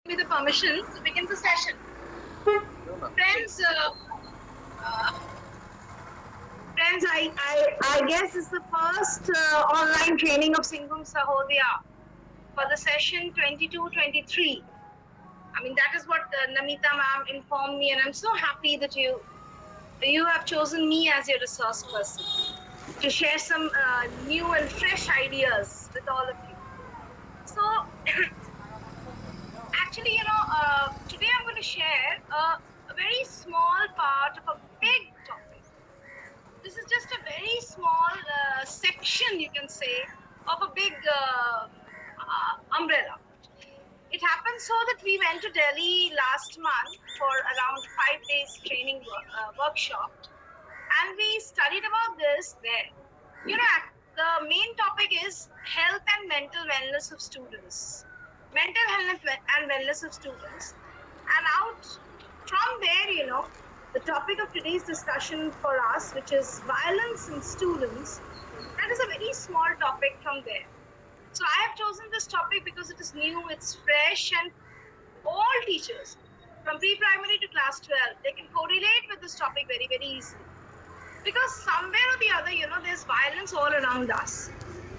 me the permission to begin the session. Friends, I guess it's the first online training of Singham Sahodaya for the session 22-23. I mean, that is what Namita ma'am informed me, and I'm so happy that you have chosen me as your resource person to share some new and fresh ideas with all of you. So, actually, today I'm going to share a very small part of a big topic. This is just a very small section, you can say, of a big umbrella. It happened so that we went to Delhi last month for around 5 days training workshop, and we studied about this there. The main topic is health and mental wellness of students. Mental health and wellness of students. And out from there, the topic of today's discussion for us, which is violence in students, that is a very small topic from there. So I have chosen this topic because it is new, it's fresh, and all teachers from pre-primary to class 12, they can correlate with this topic very, very easily. Because somewhere or the other, there's violence all around us.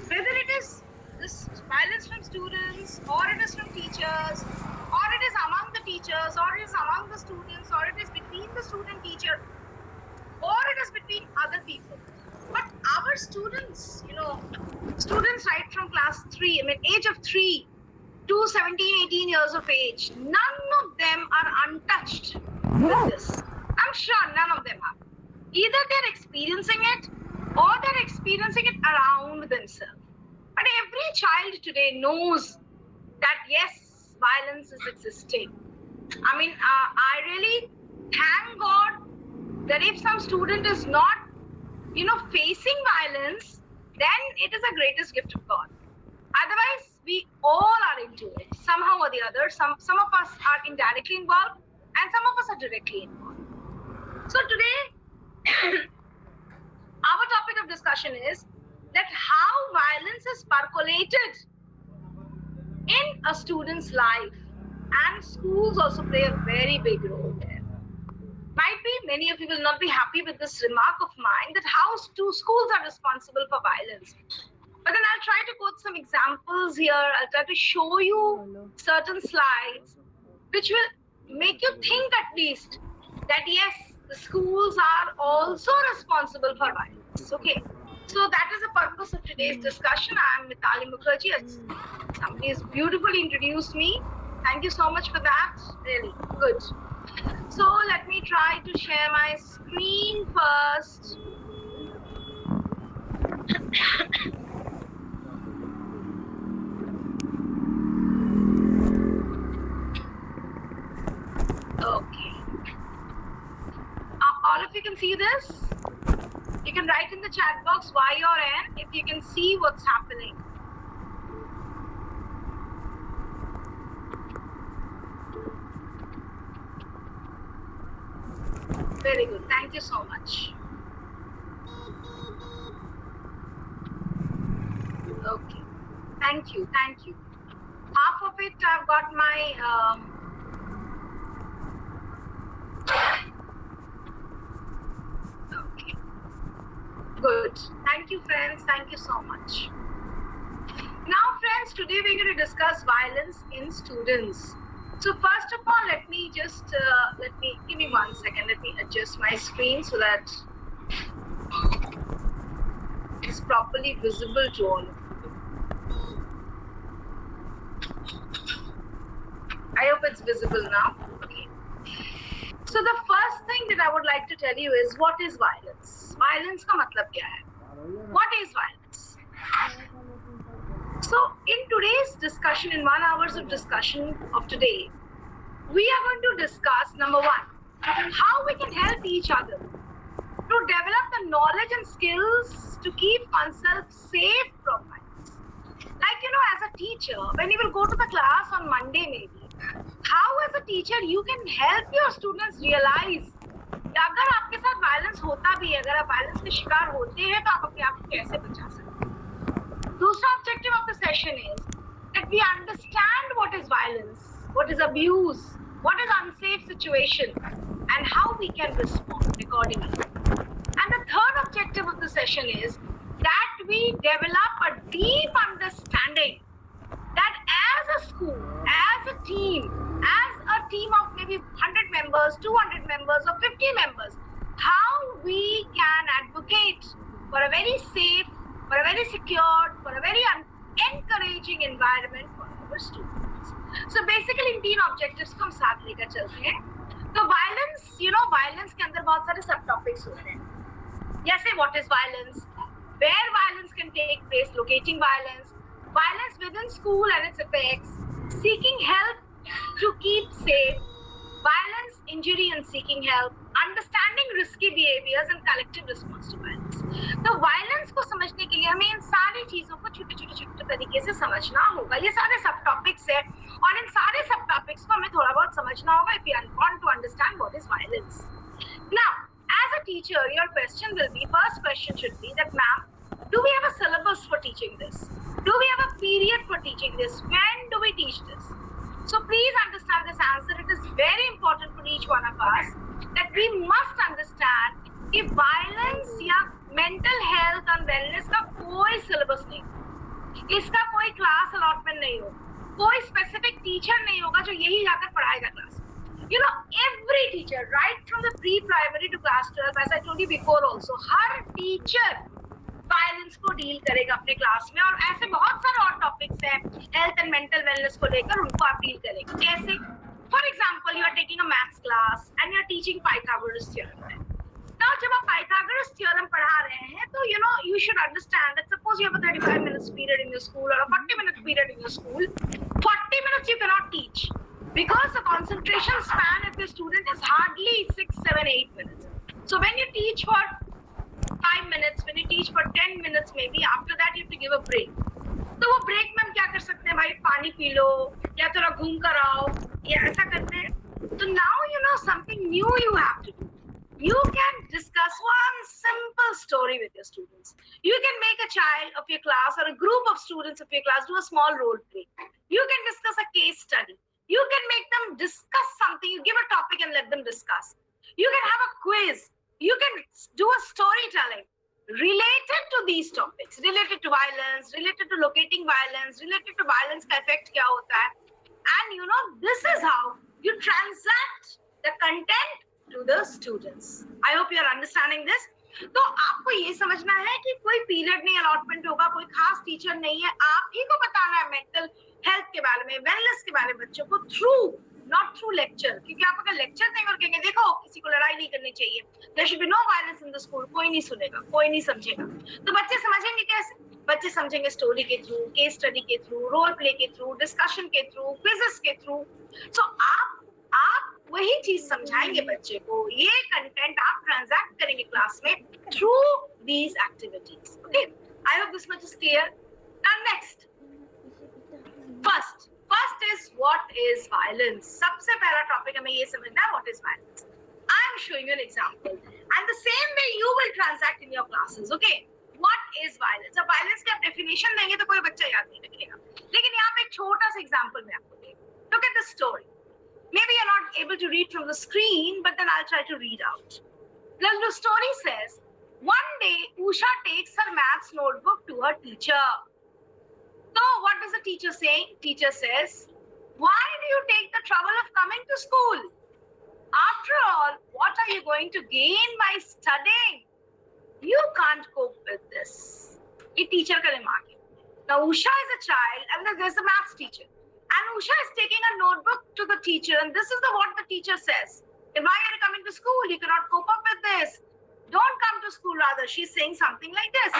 Whether it is this violence from students, or it is from teachers, or it is among the teachers, or it is among the students, or it is between the student teacher, or it is between other people. But our students, students right from class 3, age of 3 to 17, 18 years of age, none of them are untouched with this. I'm sure none of them are. Either they're experiencing it or they're experiencing it around themselves. But every child today knows that yes, violence is existing. I mean, I really thank God that if some student is not, facing violence, then it is the greatest gift of God. Otherwise, we all are into it somehow or the other. Some of us are indirectly involved and some of us are directly involved. So today, our topic of discussion is that how violence is percolated in a student's life, and schools also play a very big role there. Might be many of you will not be happy with this remark of mine that how schools are responsible for violence. But then I'll try to quote some examples here. I'll try to show you certain slides which will make you think at least that yes, the schools are also responsible for violence. Okay, so that is the purpose of today's discussion. I am Mitali Mukherjee. Somebody has beautifully introduced me. Thank you so much for that. Really good. So let me try to share my screen first. Okay. All of you can see this? You can write in the chat box Y or N if you can see what's happening. Very good. Thank you so much. Okay. Thank you. Thank you. Half of it I've got my okay. Good. Thank you, friends. Thank you so much. Now, friends, today we're going to discuss violence in students. So first of all, let me just give me 1 second. Let me adjust my screen so that it's properly visible to all of you. I hope it's visible now. Okay. So the first thing that I would like to tell you is what is violence? Violence का मतलब क्या है? What is violence? So in today's discussion, in 1 hour of discussion of today, we are going to discuss number 1, how we can help each other to develop the knowledge and skills to keep oneself safe from violence. Like, as a teacher, when you will go to the class on Monday maybe, how as a teacher you can help your students realize कि अगर आपके साथ violence होता भी है, अगर आप violence के शिकार होते हैं तो आप अपने आप को कैसे बचा सकते हैं. दूसरा objective of the session is that we understand what is violence what is abuse, what is unsafe situation, and how we can respond accordingly. And the third objective of the session is that we develop a deep understanding that as a school, as a team of maybe 100 members, 200 members, or 50 members, how we can advocate for a very safe, for a very secured, for a very encouraging environment for our students. So basically इन तीन objectives को हम साथ लेकर चलते हैं. तो violence, violence के अंदर बहुत सारे सब topics होते हैं. जैसे what is violence, where violence can take place, locating violence, violence within school and its effects, seeking help to keep safe, violence, injury and seeking help, understanding risky behaviors and collective response to violence. तो violence को समझने के लिए हमें इन सारी चीजों को छोटे तरीके से समझना होगा. ये सारे सब टॉपिक्स है और इन सारे सब टॉपिक्स को हमें थोड़ा बहुत समझना होगा if we want to understand what is violence. Now, as a teacher, your question will be, first question should be that, ma'am, do we have a syllabus for teaching this? Do we have a period for teaching this? When do we teach this? So please understand this answer. It is very important for each one of us that we must understand कि violence या mental health और wellness का कोई syllabus नहीं होगा, इसका कोई class allotment नहीं होगा, कोई specific teacher नहीं होगा जो यही जाकर पढ़ाएगा class. Every teacher, right from the pre-primary to class 12, as I told you before also, her teacher violence को डील करेगा अपने क्लास में. और ऐसे बहुत सारे और टॉपिक्स हैं हेल्थ एंड मेंटल वेलनेस को लेकर, उनको आप डील करेंगे. कैसे? For example, you are taking a maths class and you are teaching Pythagoras theorem. Now जब आप पाइथागोरस थ्योरम पढ़ा रहे हैं तो you should understand that suppose you have a 35 minutes period in your school or a 40 minutes period in your school. 40 minutes you cannot teach because the concentration span of the student is hardly 6, 7, 8 minutes. So when you teach for 5 minutes, when you teach for 10 minutes maybe, after that you have to give a break. तो वो break में हम क्या कर सकते हैं भाई, पानी पी लो या थोड़ा घूम कर आओ या ऐसा करते हैं. तो now something new you have to do. You can discuss one simple story with your students. You can make a child of your class or a group of students of your class do a small role play. You can discuss a case study. You can make them discuss something. You give a topic and let them discuss. You can have a quiz. You can do a storytelling related to these topics, related to violence, related to locating violence, related to violence का effect क्या होता है. And this is how you transact the content to the students. I hope you are understanding this. तो आपको ये समझना है कि कोई पीरियड नहीं अलॉटमेंट होगा, कोई खास टीचर नहीं है, आप ही को बताना है मेंटल हेल्थ के बारे में, वेलनेस के बारे में बच्चों को, थ्रू नॉट थ्रू लेक्चर. क्योंकि आप अगर लेक्चर देंगे और कहेंगे देखो किसी को लड़ाई नहीं करनी चाहिए, there should be no violence in the school, कोई नहीं सुनेगा, कोई नहीं समझेगा. तो बच्चे समझेंगे कैसे? बच्चे समझेंगे स्टोरी के थ्रू, केस स्टडी के थ्रू, रोल प्ले के थ्रू, डिस्कशन के थ्रू, क्विजेस के थ्रू. सो आप वही चीज समझाएंगे बच्चे को, ये कंटेंट आप ट्रांजैक्ट करेंगे क्लास में through these activities. Okay, I hope this much is clear. Now next, first is what is violence. सबसे पहला टॉपिक हमें ये समझना है what is violence. I am showing you an example and the same way you will transact in your classes. Okay, what is violence. अब violence की आप definition देंगे तो कोई बच्चा याद नहीं रखेगा, लेकिन यहाँ पे एक छोटा सा एग्जांपल मैं आपको दूंगी. Look at the story. Maybe you're not able to read from the screen, but then I'll try to read out. The story says, one day Usha takes her maths notebook to her teacher. So what does the teacher say? Teacher says, why do you take the trouble of coming to school? After all, what are you going to gain by studying? You can't cope with this. A teacher ka remark. Now Usha is a child and then there's a maths teacher. And Usha is taking a notebook to the teacher, and this is what the teacher says. Why are you coming to school? You cannot cope up with this. Don't come to school, rather. She's saying something like this.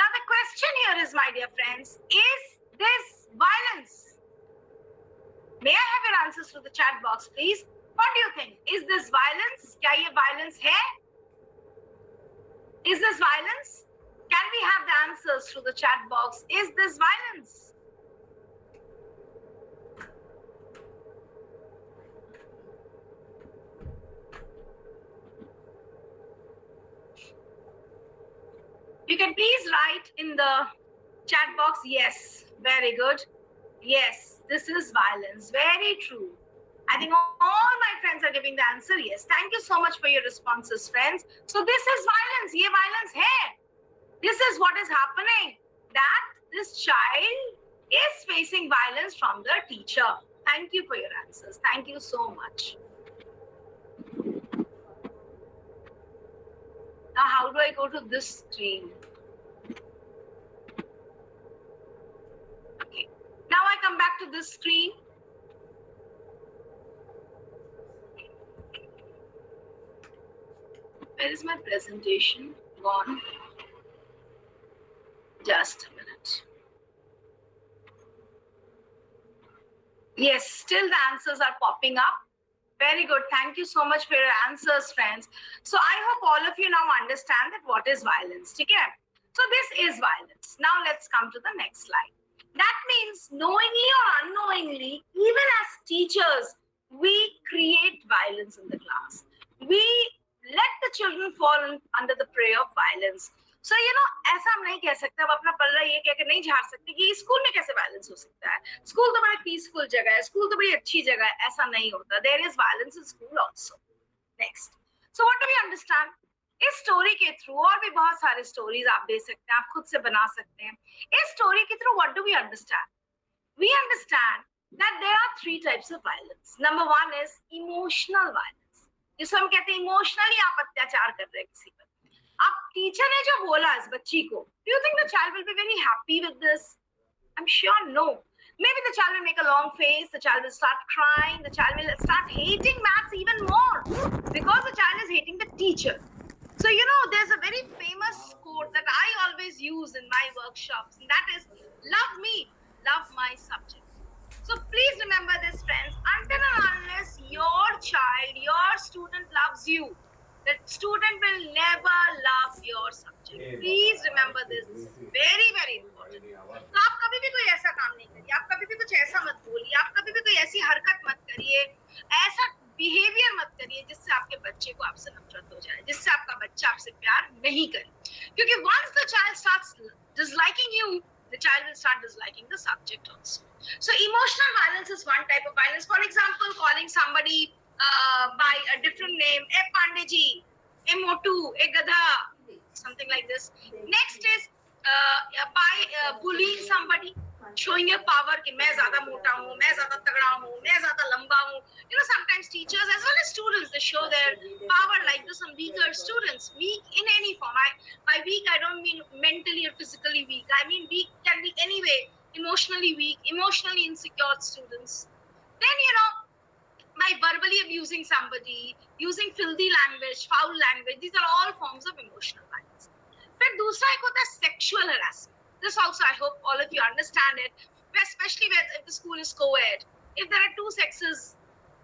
Now the question here is, my dear friends, is this violence? May I have your answers to the chat box, please? What do you think? Is this violence? Kya ye violence hai? Is this violence? Can we have the answers through the chat box? Is this violence? You can please write in the chat box, yes, very good, yes. this is violence. Very true. I think all my friends are giving the answer yes. Thank you so much for your responses, friends. So this is violence. Ye violence hai. This is what is happening. That this child is facing violence from the teacher. Thank you for your answers. Thank you so much. Now, how do I go to this screen? Okay. Now I come back to this screen. Where is my presentation? Gone. Just a minute. Yes, still the answers are popping up. Very good. Thank you so much for your answers, friends. So I hope all of you now understand that what is violence. Okay? So this is violence. Now let's come to the next slide. That means knowingly or unknowingly, even as teachers, we create violence in the class. We let the children fall under the prey of violence. So ऐसा हम नहीं कह सकते, अब अपना पल्ला ये कह के नहीं झाड़ सकते कि स्कूल में कैसे वायलेंस हो सकता है. स्कूल तो बड़ी पीसफुल जगह है, स्कूल तो बड़ी अच्छी जगह है. ऐसा नहीं होता. There is violence in school also. Next. So what do we understand? इस स्टोरी के थ्रू, और भी बहुत सारे स्टोरीज आप दे सकते हैं, आप खुद से बना सकते हैं. इस स्टोरी के through what do we understand? We understand that there are three types of violence. Number one is emotional violence. जिसको हम कहते हैं इमोशनली आप अत्याचार कर रहे हैं किसी पर. अब टीचर ने जो बोला इस बच्ची को, do you think the child will be very happy with this? I'm sure no. Maybe the child will make a long face, the child will start crying, the child will start hating maths even more because the child is hating the teacher. So there's a very famous quote that I always use in my workshops, and that is, love me, love my subject. So please remember this, friends. Until and unless your child, your student loves you, the student will never love your subject. Please remember this. This is very, very important. तो आप कभी भी कोई ऐसा काम नहीं करिए, आप कभी भी कुछ ऐसा मत बोलिए, आप कभी भी कोई ऐसी हरकत मत करिए, ऐसा बिहेवियर मत करिए जिससे आपके बच्चे को आपसे नफरत हो जाए, जिससे आपका बच्चा आपसे प्यार नहीं करे. क्योंकि once the child starts disliking you, the child will start disliking the subject also. So emotional violence is one type of violence. For example, calling somebody by a different name, Pandeji, Motu, Gadha, something like this. Next is by bullying somebody, showing your power कि मैं ज़्यादा मोटा हूँ, मैं ज़्यादा तगड़ा हूँ, मैं ज़्यादा लंबा हूँ. Sometimes teachers as well as students, they show their power like this on weaker students. Weak in any form. By weak, I don't mean mentally or physically weak. I mean weak can be anyway, emotionally weak, emotionally insecure students. Then by verbally abusing somebody, using filthy language, foul language, these are all forms of emotional violence. फिर दूसरा एक होता है sexual harassment. This also I hope all of you understand it, especially if the school is co-ed. If there are two sexes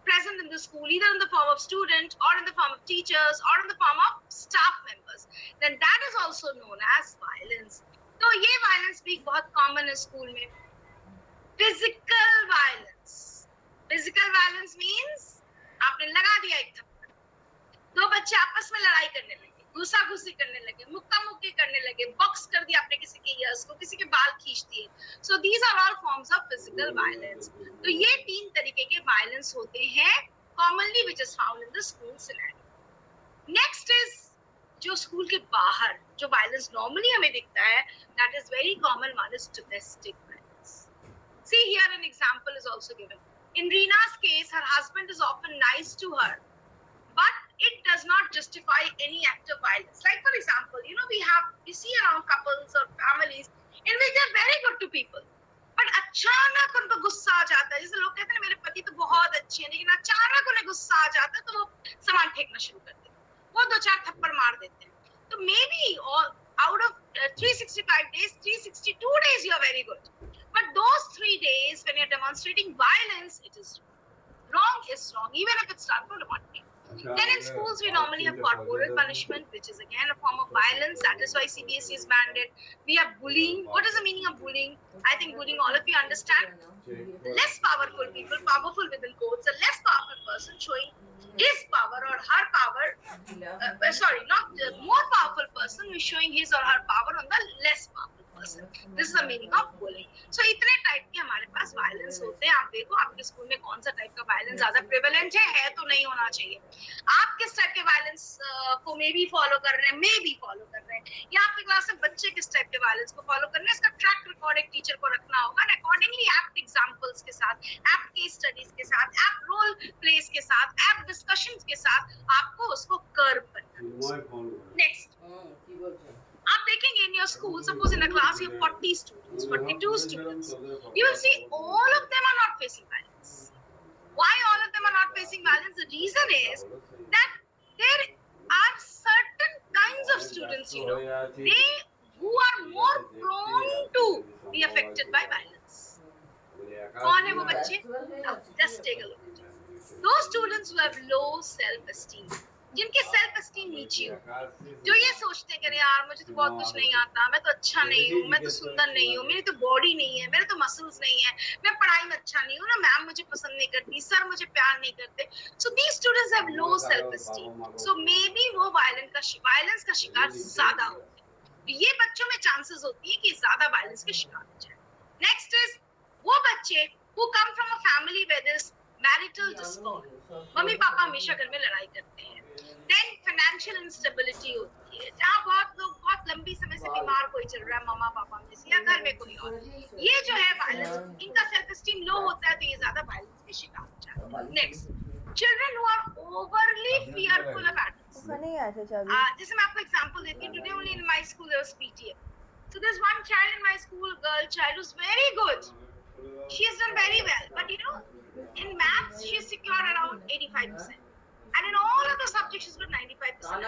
present in the school, either in the form of student or in the form of teachers or in the form of staff members, then that is also known as violence. तो ये violence भी बहुत common है school में. Physical violence. Physical violence means आपने लगा दिया एक थप्पड़, दो बच्चे आपस में लड़ाई करने लगे, घुसा-घुसी करने लगे, मुक्का-मुक्की करने लगे, बॉक्स कर दिया आपने किसी के ईयर्स को, किसी के बाल खींच दिए. So these are all forms of physical violence. तो ये तीन तरीके के violence होते हैं commonly which is found in the school scenario. Next is जो स्कूल के बाहर जो violence normally हमें दिखता है, that is very common one is domestic violence. See here an example is also given. In Reena's case, her husband is often nice to her, but it does not justify any act of violence. Like for example, we see around couples or families in which they are very good to people, but अचानक उनको गुस्सा आ जाता है. जैसे लोग कहते हैं मेरे पति तो बहुत अच्छे हैं, लेकिन अचानक उन्हें गुस्सा आ जाता है तो वो सामान फेंकना शुरू कर देते हैं, वो दो चार थप्पड़ मार देते हैं. तो maybe out of 365 days, 362 days you are very good. But those 3 days when you're demonstrating violence, it is wrong is wrong, even if it's done for 1 day. Then in schools, we normally have corporal punishment, which is again a form of violence. That is why CBSE is banned. We have bullying. What is the meaning of bullying? I think bullying all of you understand. Less powerful people, powerful within quotes, a less powerful person showing his power or her power, more powerful person who is showing his or her power on the less powerful person. This is the meaning of bullying. So, इतने type के हमारे पास violence होते हैं, आप देखो आपके school में कौन सा टाइप का वायलेंस ज्यादा प्रेवलेंट है तो नहीं होना चाहिए। आप किस टाइप के वायलेंस को मे बी फॉलो कर रहे हैं, या आपकी क्लास में बच्चे किस टाइप के वायलेंस को फॉलो कर रहे हैं, इसका ट्रैक रिकॉर्ड एक टीचर को रखना होगा। एंड अकॉर्डिंगली एप्ट एग्जांपल्स के साथ, एप्ट केस स्टडीज के साथ, एप्ट रोल प्लेस के साथ, एप्ट डिस्कशंस के साथ आपको उसको कर्व करना है। नेक्स्ट, आप देखेंगे in your school, suppose in a class you have 40 students, 42 students, you will see all of them are not facing violence. Why all of them are not facing violence? The reason is that there are certain kinds of students, they who are more prone to be affected by violence. कौन है वो बच्चे? Just take a look at it. Those students who have low self-esteem, जिनके self esteem नीचे हो, जो ये सोचते हैं कि यार मुझे तो बहुत कुछ नहीं आता, मैं तो अच्छा नहीं हूँ, मैं तो सुंदर नहीं हूँ, मेरी तो बॉडी नहीं है, मेरे तो मसल्स नहीं है, मैं पढ़ाई में अच्छा नहीं हूँ ना, मैम मुझे पसंद नहीं करती, सर मुझे प्यार नहीं करते। So these students have low self esteem, so may be वो वायलेंस का शिकार ज्यादा होते हैं। ये बच्चों में चांसेस होती है कि ज्यादा वायलेंस के शिकार हो जाए। नेक्स्ट इज वो बच्चे who come from a family where there is marital discord, mummy papa हमेशा घर में लड़ाई करते हैं। देन फाइनेंशियल इंस्टेबिलिटी होती है, जहाँ बहुत लोग बहुत लंबी समय से बीमार कोई चल रहा है, मामा पापा में से या घर में कोई और, ये जो है वायलेंस, इनका सेल्फ एस्टीम लो होता है तो ये ज्यादा वायलेंस के शिकार हो जाते हैं। Next, children who are overly fearful of adults. जैसे मैं आपको एग्जांपल देती हूँ, today only in my school there was PTA, so there's one child in my school, girl child, who's very good, she has done very well, but in maths she secured around 85%, and in all other subjects she's got 95%.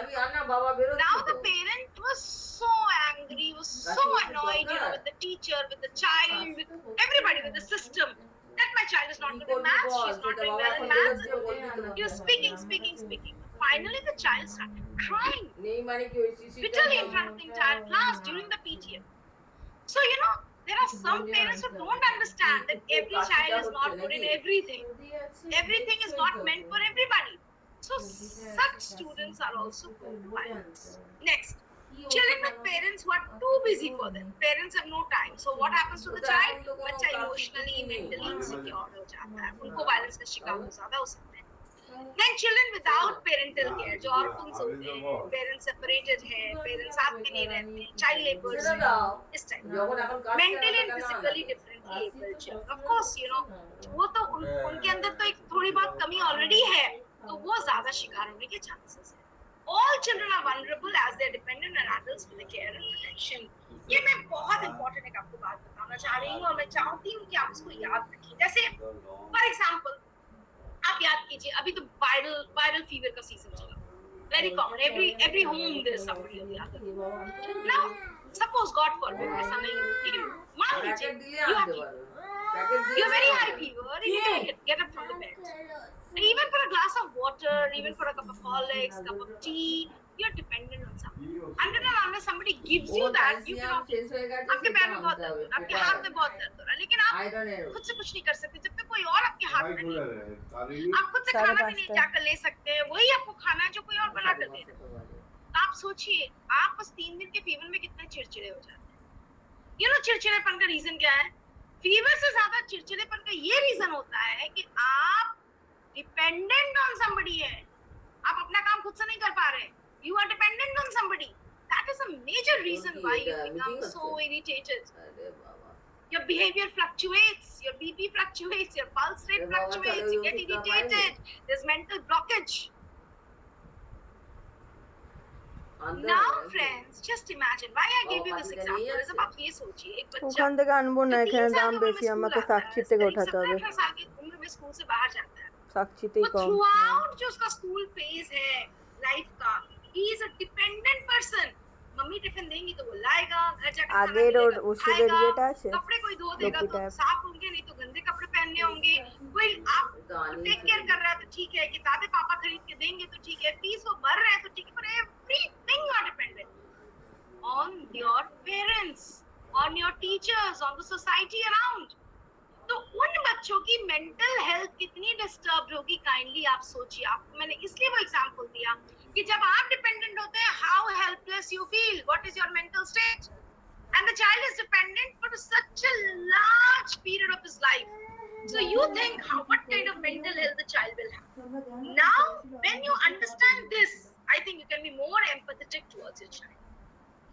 Now the parent was so angry, was so annoyed, with the teacher, with the child, with everybody, with the system, that my child is not good in maths, she's not doing well in maths. He was speaking. Finally the child started crying bitterly in front of the entire class during the PTA. So there are some parents who don't understand that every child is not good in everything. Everything is not meant for everybody. So such students are also prone to violence. Next, children with parents who are too busy for them. Parents have no time. So what happens to the child? बच्चा emotionally, mentally insecure हो जाता है, उनको violence का शिकार हो ज़्यादा हो सकते हैं। Then children without parental care, जो orphans होते हैं, parents separated है, parents साथ में नहीं रहते हैं, child laborers हैं, इस टाइप का, mentally and physically differently able children, of course, वो तो उनके अंदर तो एक थोड़ी बहुत कमी already है, तो वो ज़्यादा शिकार होने के chances हैं। All children are vulnerable as they are dependent on adults for the care and protection. ये मैं बहुत important एक आपको बात बताना चाह रही हूँ और मैं चाहती हूँ कि आप इसको याद रखें। जैसे for example, आप याद कीजिए, अभी तो वायरल फीवर का सीजन चला, very common, every home there is somebody of the other. Now suppose God forbid ऐसा नहीं हो, लेकिन मान लीजिए you are very high fever, you can get up from the bed, and even for a glass of water, even for a cup of Horlicks, cup of tea, you are dependent on somebody. Unless somebody gives you that, you cannot. आपके पैर में बहुत दर्द हो रहा है, आपके हाथ में बहुत दर्द हो रहा है, लेकिन आप खुद से कुछ नहीं कर सकते जब तक कोई और आपके हाथ में नहीं। आप खुद से खाना भी नहीं जाकर ले सकते हैं, वही आपको खाना है जो कोई और बना कर दे रहा है। आप सोचिए, आप बस 3 दिन के फीवर में कितने चिड़चिड़े हो जाते हैं। चिड़चिड़ेपन का रीजन क्या है? फीवर से ज्यादा चिड़चिड़ेपन का ये रीजन होता है कि आप डिपेंडेंट ऑन समबडी है, आप अपना काम खुद से नहीं कर पा रहे, you are dependent on somebody. That is a major reason why you become so irritated. Your behavior fluctuates, your BP fluctuates, your pulse rate fluctuates, you get irritated, there's mental blockage. Now friends, just imagine why I gave you this example is अब आप ये सोचिए, एक बच्चा ওখান থেকে আনবো না, এখানে দাম বেশি, আমাকে সাকচি থেকে ওঠাতে হবে। 17 साल की उम्र में स्कूल से बाहर जाता है, साकचीतेই कम। थ्रूआउट जो उसका स्कूल फेज है लाइफ का, he is a dependent person. Mummy tiffin देंगी तो वो लाएगा, घर जाकर আগের ওর ওষুধের ইয়েটা আছে, कपड़े कोई धो देगा तो साफ होंगे, नहीं तो गंदे कपड़े पहनने होंगे। कोई आप टेक केयर कर रहा है तो ठीक है, किताबें पापा खरीद के देंगे तो ठीक है, फीस वो भर रहे हैं तो ठीक है, पर everything are dependent on your parents, on your teachers, on the society around. तो उन बच्चों की मेंटल हेल्थ कितनी डिस्टर्ब होगी, काइंडली आप सोचिए। आपको मैंने इसलिए वो एग्जांपल दिया कि जब आप डिपेंडेंट होते हैं, how helpless you feel, what is your mental state, and the child is dependent for such a large period of his life. So you think what kind of mental health the child will have. Now, when you understand this, I think you can be more empathetic towards your child.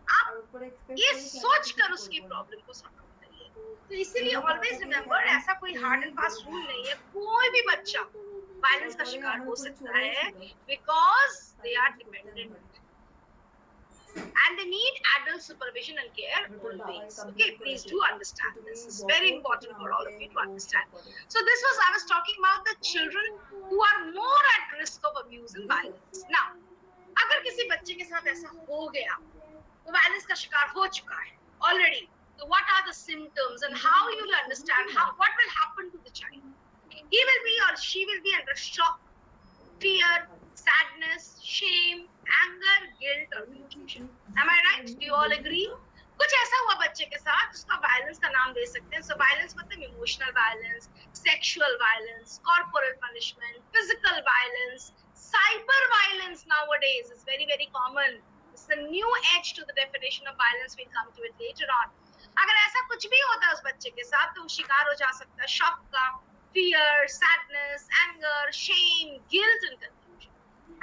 आप ये सोच कर उसकी problem को sort out करिए. तो इसीलिए always remember, ऐसा कोई हार्ड एंड फास्ट रूल नहीं है. कोई भी बच्चा वायलेंस का शिकार हो सकता है because they are dependent and they need adult supervision and care always. Okay, please do understand this. It's very important for all of you to understand. So this was, I was talking about the children who are more at risk of abuse and violence. Now, अगर किसी बच्चे के साथ ऐसा हो गया, वो violence का शिकार हो चुका है already, so what are the symptoms and how you will understand what will happen to the child? He will be or she will be under shock, fear, sadness, shame, anger, guilt or confusion. Am I right? Do you all agree? कुछ ऐसा हुआ बच्चे के साथ, उसका violence का नाम दे सकते हैं. So violence मतलब emotional violence, sexual violence, corporal punishment, physical violence, cyber violence nowadays is very very common. It's the new edge to the definition of violence. We'll come to it later on. अगर ऐसा कुछ भी होता है उस बच्चे के साथ तो वो शिकार हो जा सकता है शॉक का, fear, sadness, anger, shame, guilt and confusion.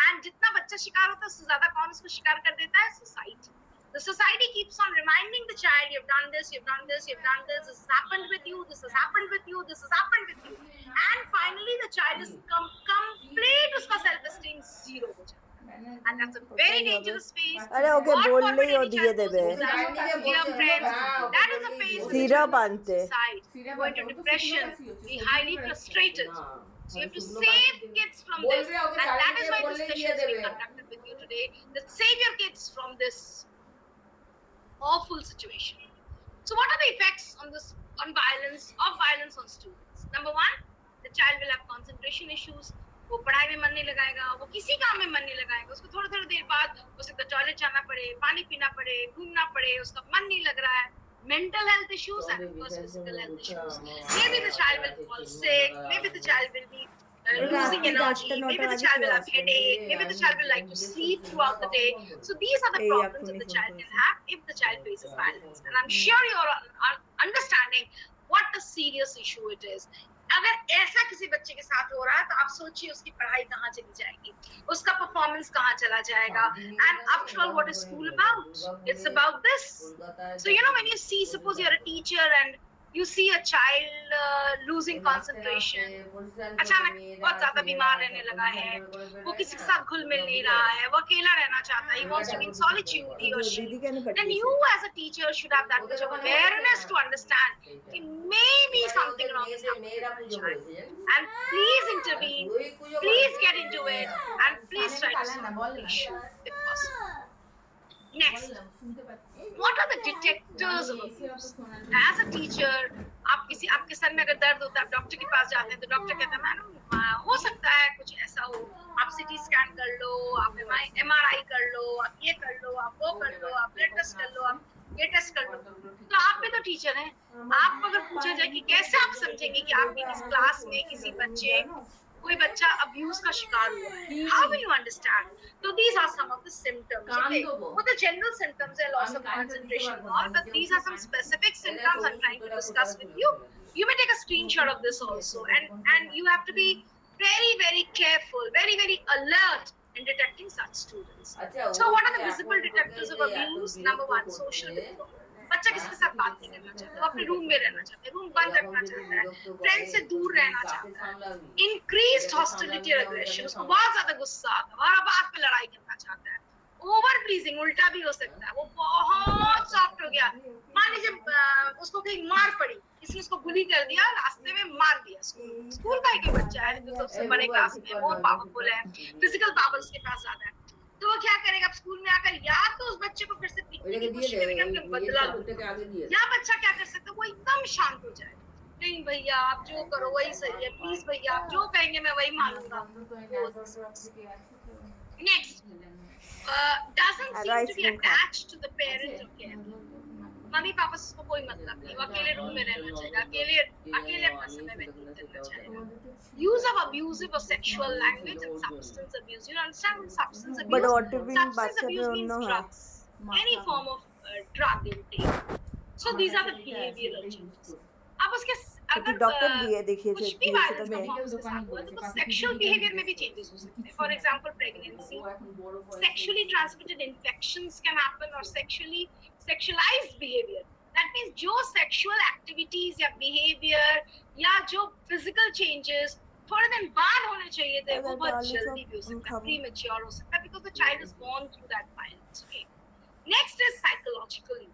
And जितना बच्चा शिकार होता है उससे ज्यादा कौन उसको शिकार कर देता है? Society. The society keeps on reminding the child, you've done this, you've done this, you've done this, this has happened with you, this has happened with you, this has happened with you. And finally the child is complete, उसका self-esteem zero हो जाता है. And that's a very dangerous phase. अरे okay बोल ले और दिए देबे. Dear friends, that is a phase सीरा बांधते. Going to depression, be highly frustrated. So you have to save kids from this, and that is why this session is being conducted with you today. That save your kids from this awful situation. So what are the effects on violence on students? Number one, the child will have concentration issues. वो पढ़ाई में मन नहीं लगाएगा, वो किसी काम में मन नहीं लगाएगा, उसको थोड़ी थोड़ी देर बाद उसको टॉयलेट जाना पड़े, पानी पीना पड़े, घूमना पड़े, उसका मन नहीं लग रहा है. Mental health issues and of course physical health issues. Maybe the child will fall sick, maybe the child will be losing energy, maybe the child will have headache, maybe the child will like to sleep throughout the day. So these are the problems that the child can have if the child faces violence. And I'm sure you're understanding what a serious issue it is. अगर ऐसा किसी बच्चे के साथ हो रहा है तो आप सोचिए उसकी पढ़ाई कहाँ चली जाएगी, उसका परफॉर्मेंस कहाँ चला जाएगा. And after all, what is school about? It's about this. So you know, when you see, suppose you're a teacher and you see a child losing concentration, अचानक बहुत ज्यादा बीमार रहने लगा है, वो किसी के साथ घुल मिल नहीं रहा है, वो अकेला रहना चाहता है, he wants to be in solitude, he or she, then you as a teacher should have that much of awareness to understand कि maybe something wrong is happening with the child, and please intervene, please get into it, and please try to solve the issue if possible. Next, what are the detectors of abuse? As a teacher, आपके sir में अगर दर्द होता है, आप doctor के पास जाते हैं तो डॉक्टर कहता है मैडम हो सकता है कुछ ऐसा हो, आप सीटी स्कैन कर लो, आप MRI कर लो, आप ये कर लो, आप वो कर लो, आप ब्लड टेस्ट कर लो, आप ये टेस्ट कर लो. तो आप भी तो टीचर हैं, आपको अगर पूछा जाए कि कैसे आप समझेंगे कि आपकी इस क्लास में किसी बच्चे कोई बच्चा अब्यूज का शिकार हुआ है, how will you understand? So these are some of the symptoms. Okay, what the general symptoms are loss of concentration and all, but these are some specific symptoms I'm trying to discuss with you. You may take a screenshot of this also, and you have to be very very careful, very very alert in detecting such students. So what are the visible detectors of abuse? Number one, social withdrawal. बच्चा किसी के साथ बात नहीं करना चाहता, वो अपने रूम में रहना चाहता है, रूम बंद रखना चाहता है, फ्रेंड से दूर रहना चाहता है. इंक्रीज्ड हॉस्टिलिटी और एग्रेशन, उसको बहुत ज्यादा गुस्सा आता है, हर बात पे लड़ाई करना चाहता है. ओवर प्लीजिंग, उल्टा भी हो सकता है, वो बहुत सॉफ्ट हो गया. मान लीजिए उसको कहीं मार पड़ी, किसी ने उसको बुली कर दिया, रास्ते में मार दिया. स्कूल का एक बच्चा है जो सबसे बड़े क्लास में, बहुत पावरफुल है, फिजिकल पावर उसके पास ज्यादा है, तो वो क्या करेगा, स्कूल में आकर या तो उस बच्चे को फिर से पीटने की कोशिश करेगा कि बदला लो, या बच्चा क्या कर सकता है, वो एकदम शांत हो जाए, नहीं भैया आप जो करो वही सही है, प्लीज भैया आप जो कहेंगे मैं वही मानूंगा. Next, doesn't seem to be attached to the parent or caregiver. Mummy papa से कोई मतलब नहीं, वो अकेले रूम में रहना चाहेगा, अकेले अपना समय व्यतीत करना चाहेगा. Use of abusive or sexual language and substance abuse. You understand what substance abuse? But what if Substance abuse means drugs, any form of drug intake. So these are the behavioral changes. अब उसके अगर doctor दिए देखिए कुछ भी दिए violence का में फॉर्म उसके साथ हुआ है तो सेक्सुअल बिहेवियर में भी चेंजेस हो सकते हैं. For example pregnancy, sexually transmitted infections can happen, or sexualized behavior. That means जो sexual activities या behavior या जो physical changes थोड़े दिन बाद होने चाहिए थे वो बहुत जल्दी भी हो सकता है, premature हो सकता है, because the child is born through that violence. Okay. Next is psychologically.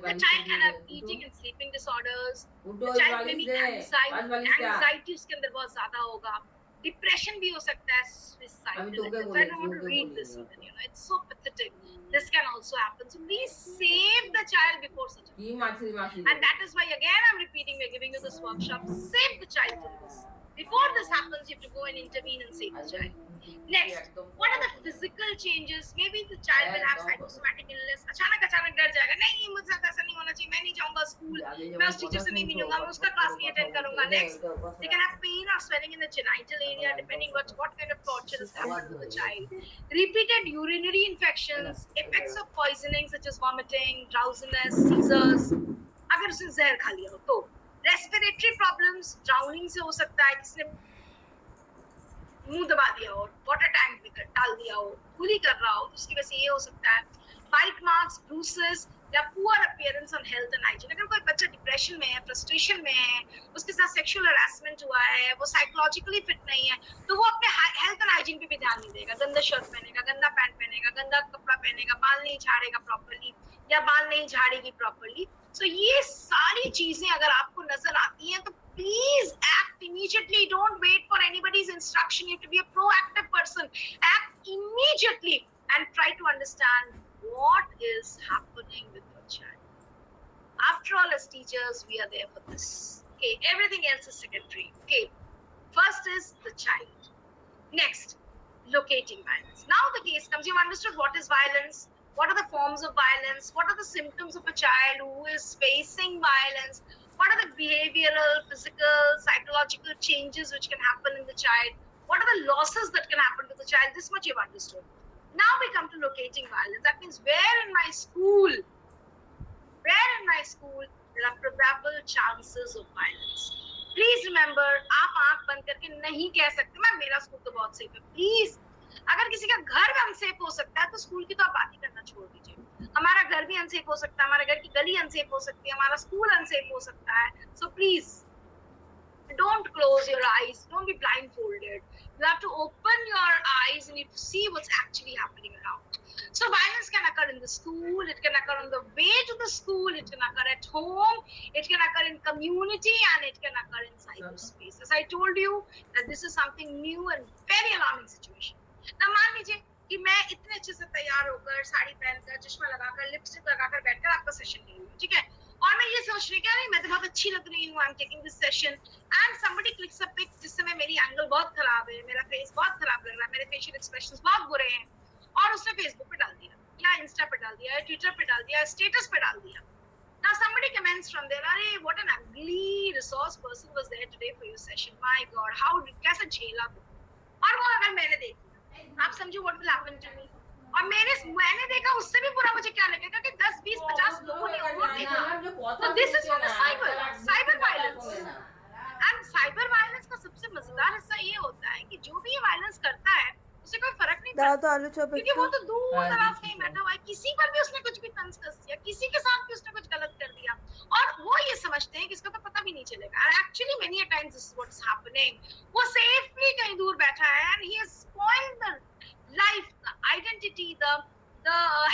The child can have eating and sleeping disorders. The child may be anxiety उसके अंदर बहुत ज्यादा होगा. Depression भी हो सकता है, suicidal attempts. I don't want to read this even, it's so pathetic. This can also happen. So please save the child before such a thing. And that is why again I'm repeating, we're giving you this workshop. Save the child from this. Before this happens, you have to go and intervene and save the child. Next, what are the physical changes? Maybe the child will have psychosomatic illness. अचानक डर जाएगा, नहीं मुझे साथ ऐसा नहीं होना चाहिए, मैं नहीं जाऊंगा स्कूल, मैं उस टीचर से नहीं मिलूंगा, मैं उसका क्लास नहीं अटेंड करूंगा. Next, they can have pain or swelling in the genital area depending what kind of torture has happened to the child. Repeated urinary infections, effects of poisoning such as vomiting, drowsiness, seizures. अगर उसने जहर खा लिया हो तो respiratory problems, drowning से हो सकता है, किसने मुंह दबा दिया हो, वाटर टैंक में डाल दिया हो, पूरी कर रहा हो, उसकी वजह से ये हो सकता है. बाइट मार्क्स, ब्रूसेस या poor appearance on health and hygiene. अगर कोई बच्चा डिप्रेशन में है, फ्रस्ट्रेशन में है, उसके साथ सेक्सुअल हरासमेंट हुआ है, वो साइकोलॉजिकली फिट नहीं है, तो वो अपने हेल्थ एंड हाइजीन पे भी ध्यान नहीं देगा. गंदा शर्ट पहनेगा, गंदा पैंट पहनेगा, गंदा कपड़ा पहनेगा, बाल नहीं झाड़ेगा प्रॉपर्ली या बाल नहीं झाड़ेगी प्रॉपर्ली. सो ये सारी चीजें अगर आपको नजर आती हैं तो please act immediately. Don't wait for anybody's instruction. You have to be a proactive person. Act immediately and try to understand what is happening with your child. After all, as teachers, we are there for this. Okay, everything else is secondary. Okay, first is the child. Next, locating violence. Now the case comes, you've understood what is violence, what are the forms of violence, what are the symptoms of a child who is facing violence, what are the behavioral, physical, psychological changes which can happen in the child, what are the losses that can happen to the child. This much you've understood. Now we come to locating violence. That means where in my school there are probable chances of violence. Please remember, आप आंख बंद करके नहीं कह सकते ma'am मेरा school तो बहुत सेफ है. प्लीज, अगर किसी का घर अनसेफ हो सकता है तो स्कूल की तो आप बात ही करना छोड़ दीजिए. हमारा घर भी अनसेफ हो सकता है, हमारे घर की गली अनसेफ हो सकती है, हमारा स्कूल अनसेफ हो सकता है. So please don't close your eyes, don't be blindfolded. You have to open your eyes and you have to see what's actually happening around. So violence can occur in the school, it can occur on the way to the school, it can occur at home, it can occur in community, and it can occur in cyberspace. As I told you, that this is something new and very alarming situation. Now मान लीजिए कि मैं इतने अच्छे से तैयार होकर, साड़ी पहनकर, चश्मा लगाकर, लिपस्टिक लगाकर बैठकर आपका सेशन ले रही हूँ, ठीक है, और मैं ये सोच रही हूँ मैं तो बहुत अच्छी लग रही हूँ, I am taking this session, and somebody clicks a pic जिस समय मेरी एंगल बहुत खराब है, मेरा फेस बहुत खराब लग रहा है, मेरे फेशियल एक्सप्रेशंस बहुत बुरे हैं, और उसने फेसबुक पे डाल दिया या इंस्टा पे डाल दिया या ट्विटर पे डाल दिया, स्टेटस पे डाल दिया. Now somebody comments from there, अरे what an ugly resource person was there today for your session, my god, how कैसे झेला तू. और वो अगर मैंने देख लिया, आप समझो what will happen to me. और मैंने देखा, उससे भी बुरा मुझे क्या लगेगा कि 10 20 50 लोगों ने और देखा. So this is from the cyber violence. And cyber violence का सबसे मजेदार हिस्सा ये होता है कि जो भी ये वायलेंस करता है उसे कोई फर्क नहीं पड़ता, क्योंकि वो तो दूर दराज कहीं बैठा हुआ है, किसी पर भी उसने कुछ भी तंज कस दिया, किसी के साथ भी उसने कुछ गलत कर दिया, और वो ये समझते हैं कि इसका तो पता भी नहीं चलेगा. And actually many a times this is what is happening. वो सेफली कहीं दूर बैठा है and he has spoiled the life, the identity, the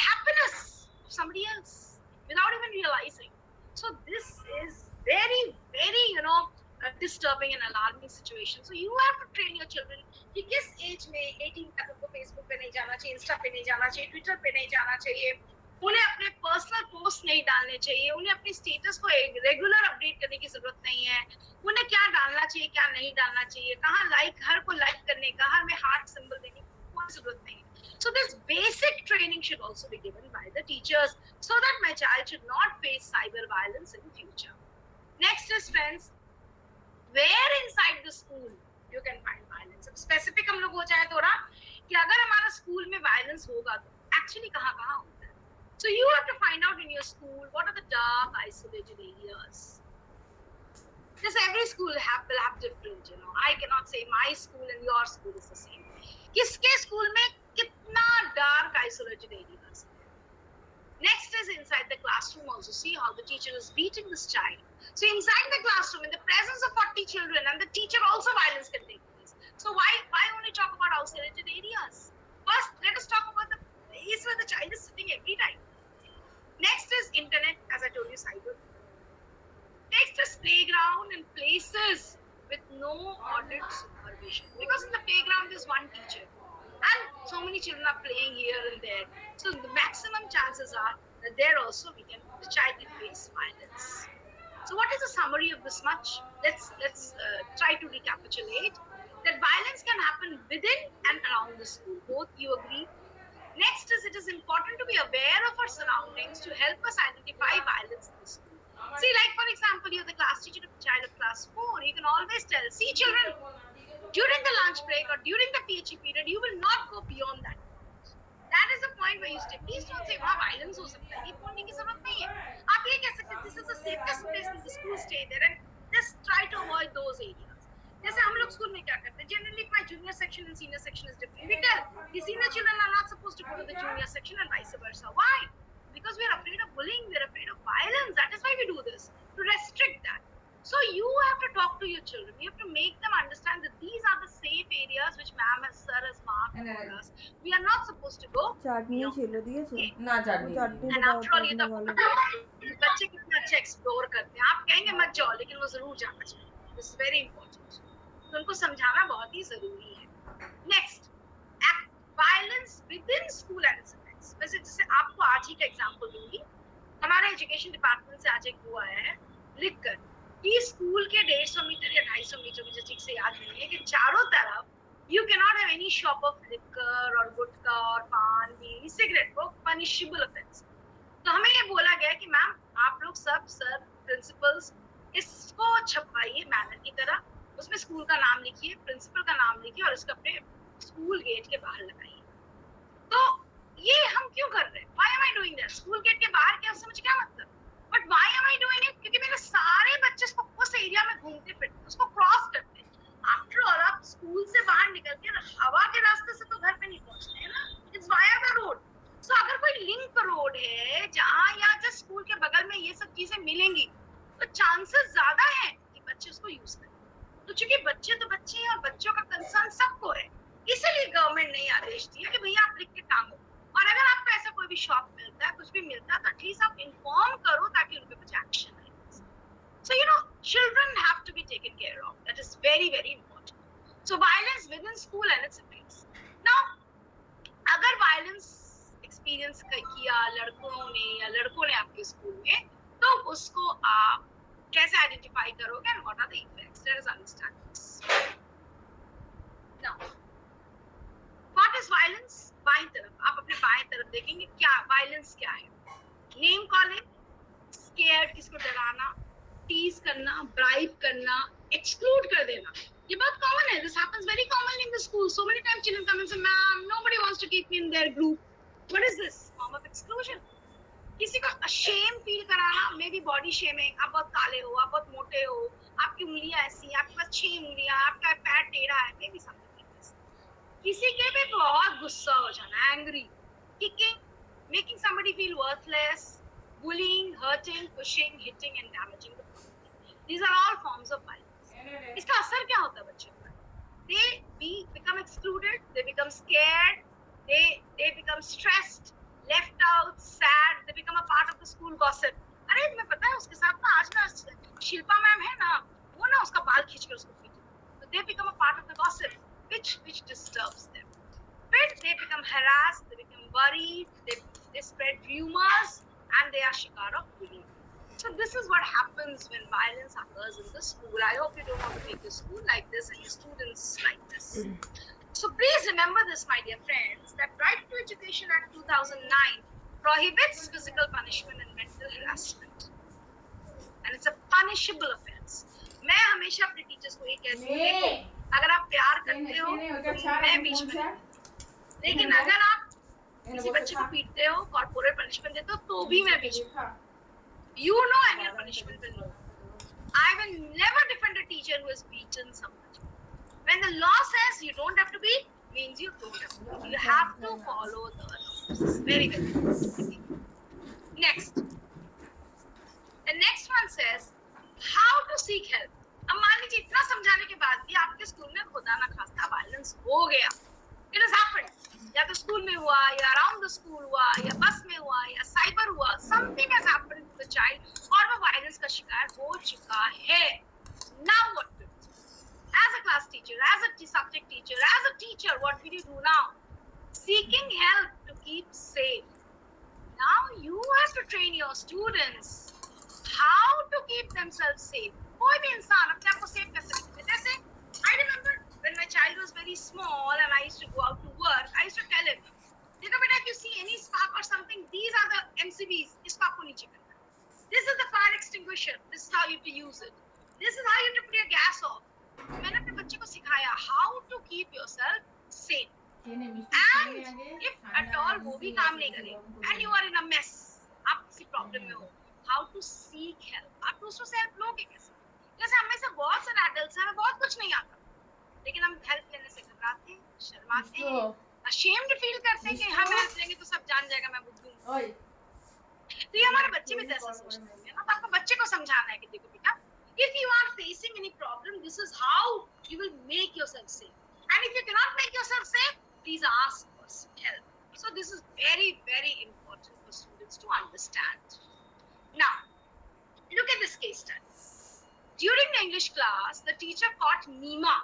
happiness of somebody else without even realizing. So this is very disturbing and alarming situation. So you have to train your children कि किस as में 18 तक उनको Facebook पे नहीं जाना चाहिए, Insta पे नहीं जाना चाहिए, ट्विटर पे नहीं जाना चाहिए, उन्हें अपने पर्सनल पोस्ट नहीं डालने चाहिए, उन्हें अपनी स्टेटस को रेगुलर अपडेट करने की जरूरत नहीं है, उन्हें क्या डालना चाहिए क्या नहीं डालना चाहिए, कहाँ लाइक, हर को लाइक करने का, हर में हार्ट सिंबल देने की कोई जरूरत नहीं है. So this basic training should also be given by the teachers so that my child should not face cyber violence in future. Next is, friends, where inside the school you can find violence. अब specific हम लोग हो जाए थोड़ा कि अगर हमारा school में violence होगा तो actually कहाँ होता है. So you have to find out in your school what are the dark isolated areas. This every school will have different, I cannot say my school and your school is the same. किसके school में कितना dark isolated areas. Next is inside the classroom also. See how the teacher is beating this child. So inside the classroom, in the presence of 40 children and the teacher also, violence can take place. So why only talk about isolated areas? First, let us talk about the place where the child is sitting every time. Next is internet, as I told you, cyber. Next is playground and places with no audit supervision. Because in the playground there's one teacher and so many children are playing here and there. So the maximum chances are that there also the child can face violence. So what is the summary of this much? Let's try to recapitulate that violence can happen within and around the school. Both you agree? Next is it is important to be aware of our surroundings to help us identify violence in the school. See, like for example, you're the class teacher of a child of class 4, you can always tell, see children, during the lunch break or during the PHE period, you will not go beyond that. That is the point where you stay. Please don't say, वहाँ violence हो सकता है, ये बोलने की जरूरत नहीं है. आप ये कह सकते हैं, this is the safest place in the school, stay there and just try to avoid those areas. जैसे हम लोग स्कूल में क्या करते हैं, generally if my junior section and senior section is different, we tell the senior children are not supposed to go to the junior section and vice versa. Why? Because we are afraid of bullying, we are afraid of violence. That is why we do this, to restrict that. So you have to talk to your children. You have to make them understand that these are the safe areas which ma'am has, sir has marked for us. We are not supposed to go. चाटनी छिलो दिए छे ना चाटनी And after all, ये तो बच्चे कितना अच्छा explore करते हैं. आप कहेंगे मत जाओ, लेकिन वो जरूर जाना चाहिए. This is very important. तो उनको समझाना बहुत ही जरूरी है. Next, violence within school and its effects. वैसे जैसे आपको आज ही का एग्जांपल दूंगी. हमारे एजुकेशन डिपार्टमेंट से आज एक वो आया है लिख कर कि स्कूल के 150 मीटर या 250 मीटर, मुझे ठीक से याद नहीं है, कि चारों तरफ you cannot have any shop of liquor or गुटखा और पान, बीड़ी, सिगरेट, वो punishable offense. तो हमें ये बोला गया कि मैम आप लोग सब सर प्रिंसिपल्स इसको छपवाइए बैनर की तरह, उसमें स्कूल का नाम लिखिए, प्रिंसिपल का नाम लिखिए और इसको अपने स्कूल गेट के बाहर लगाइए. तो ये हम क्यों कर रहे हैं? Why am I doing that? School gate के बाहर क्या, उससे मुझे क्या मतलब? But why am I doing it? क्योंकि मेरे सारे बच्चे उस एरिया में घूमते फिरते, उसको क्रॉस करते हैं. आफ्टर ऑल आप स्कूल से बाहर निकल के हवा के रास्ते से तो घर पे नहीं पहुंचते हैं ना. It's via the road. So अगर कोई लिंक रोड है जहाँ या जस्ट स्कूल के बगल में ये सब चीजें मिलेंगी, तो चांसेस ज्यादा है कि बच्चे उसको यूज करें. तो चूंकि बच्चे तो बच्चे हैं और बच्चों का कंसर्न सबको है, इसलिए गवर्नमेंट ने आदेश दिया कि भैया आप लिख के टांगो. और अगर आपको ऐसा कोई भी शॉप मिलता है, कुछ भी मिलता है, तो एटलीस्ट आप इन्फॉर्म करो ताकि उन पे कुछ एक्शन आए. So children have to be taken care of. That is very, very important. So violence within school and its effects. Now, अगर violence experience किया लड़कों ने या लड़कों ने आपके स्कूल में, तो उसको आप कैसे आइडेंटिफाई करोगे and what are the effects? Let us understand this. Now, what is violence? बाईं तरफ, आप अपने बाएं तरफ देखेंगे क्या violence क्या है. Name calling, scared, किसको डराना, टीज करना, ब्राइब करना, एक्सक्लूड कर देना. ये बहुत कॉमन है. This happens very commonly in the school. So many times children come and say, "Ma'am, nobody wants to keep me in their group." What is this? Form of exclusion. किसी को shame feel कराना, maybe body shaming. आप बहुत काले हो, आप बहुत मोटे हो, आपकी उंगलियां ऐसी हैं, आपके पास 6 उंगलियां, आपका पैर टेढ़ा है, maybe something like this. किसी के भी बहुत गुस्सा हो जाना, angry, kicking, making somebody feel worthless, bullying, hurting, pushing, hitting and damaging the person. These are all forms of violence. इसका असर क्या होता है बच्चों पर? They become excluded, they become scared, they become stressed, left out, sad, they become a part of the school gossip. अरे तुम्हें पता है उसके साथ ना आज ना शिल्पा मैम है ना, वो ना उसका बाल खींचकर उसको PT. So they become a part of the gossip, which disturbs them. But they become harassed, they become worried, they spread rumors, and they are shikar of bullying. So this is what happens when violence occurs in the school. I hope you don't want to make your school like this and your students like this. So please remember this, my dear friends, that Right to Education Act 2009 prohibits physical punishment and mental harassment. And it's a punishable offense. मैं हमेशा अपने teachers को ये कहती हूँ, देखो अगर आप प्यार करते हो तो मैं बीच में, लेकिन अगर आप किसी बच्चे को पीटते हो, कॉर्पोरेट पनिशमेंट देते हो, तो भी मैं बीच में. You know annual punishment will know. I will never defend a teacher who has beaten somebody. When the law says you don't have to beat, means you don't have to beat. You have to follow the laws. Very, very important. Next. The next one says how to seek help. अब मान लीजिए इतना समझाने के बाद भी आपके school में खुदा ना खास्ता वायलेंस हो गया. It has happened. या तो स्कूल में हुआ, या अराउंड द स्कूल हुआ, या बस में हुआ, या साइबर हुआ. Something has happened to the child और वो वायलेंस का शिकार हो चुका है. Now what to do? As a class teacher, as a subject teacher, as a teacher, what will you do now? Seeking help to keep safe. Now you have to train your students how to keep themselves safe. कोई भी इंसान अपने आप को safe कैसे रखे. जैसे I remember when my child was very small and I used to go out to work, I used to tell him, देखो बेटा, if you see any spark or something, these are the MCBs. इसको आपको नीचे करना. This is the fire extinguisher. This is how you have to use it. This is how you have to put your gas off. मैंने अपने बच्चे को सिखाया how to keep yourself safe. And if at all वो भी काम नहीं करे and you are in a mess, आप किसी प्रॉब्लम में हो, how to seek help. आप दूसरों से हेल्प लोगे कैसे? जैसे हम में से बहुत सारे एडल्ट्स हैं, हमें बहुत कुछ नहीं आता, लेकिन हम हेल्प लेने से घबराते हैं, शर्माते हैं, अशेम्ड फील करते हैं कि हम हेल्प लेंगे तो सब जान जाएगा मैं बुद्धू हूँ. तो ये हमारे बच्चे भी ऐसा सोचते हैं ना. तो आपको बच्चे को समझाना है कि देखो बेटा, if you are facing any problem, this is how you will make yourself safe. And if you cannot make yourself safe, please ask for help. So this is very, very important for students to understand. Now, look at this case study. During the English class, the teacher caught Nima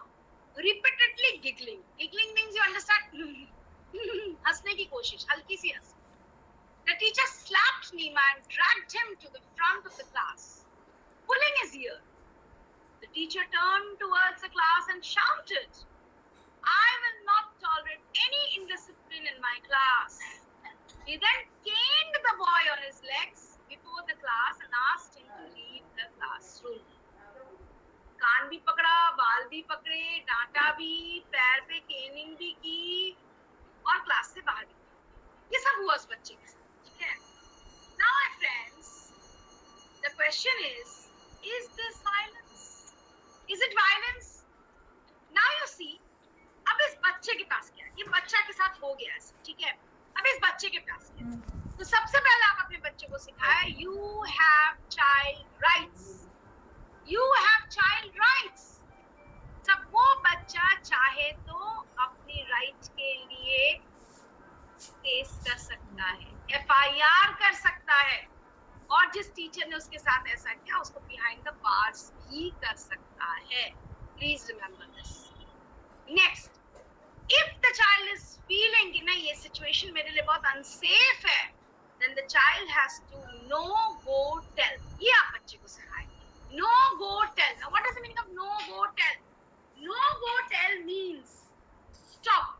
repeatedly giggling. Giggling means you understand? हंसने की कोशिश, हल्की सी हंस. The teacher slapped Nima and dragged him to the front of the class, pulling his ear. The teacher turned towards the class and shouted, I will not tolerate any indiscipline in my class. He then caned the boy on his legs before the class and asked him to leave the classroom. कान भी पकड़ा, बाल भी पकड़े, डांटा भी, पैर पे Canning भी की और क्लास से बाहर भी. ये सब हुआ उस बच्चे के साथ. ठीक है. Now my friends, the question is this violence? Is it violence? Now you see, अब इस बच्चे के पास क्या है? ये बच्चा के साथ हो गया ऐसा. ठीक है. अब इस बच्चे के पास क्या है? तो सबसे पहले आप अपने बच्चे को सिखाया, you have child rights. You have child rights. जब वो बच्चा चाहे तो अपनी राइट के लिए केस कर सकता है, FIR कर सकता है, और जिस टीचर ने उसके साथ ऐसा किया उसको बिहाइंड द बार्स भी कर सकता है. Please remember this. Next, if the child is feeling कि नहीं ये सिचुएशन मेरे लिए बहुत अनसेफ है, then the child has to no go tell. ये आप बच्चे को सिखाएं. No go tell. Now what does the meaning of no go tell? No go tell means stop.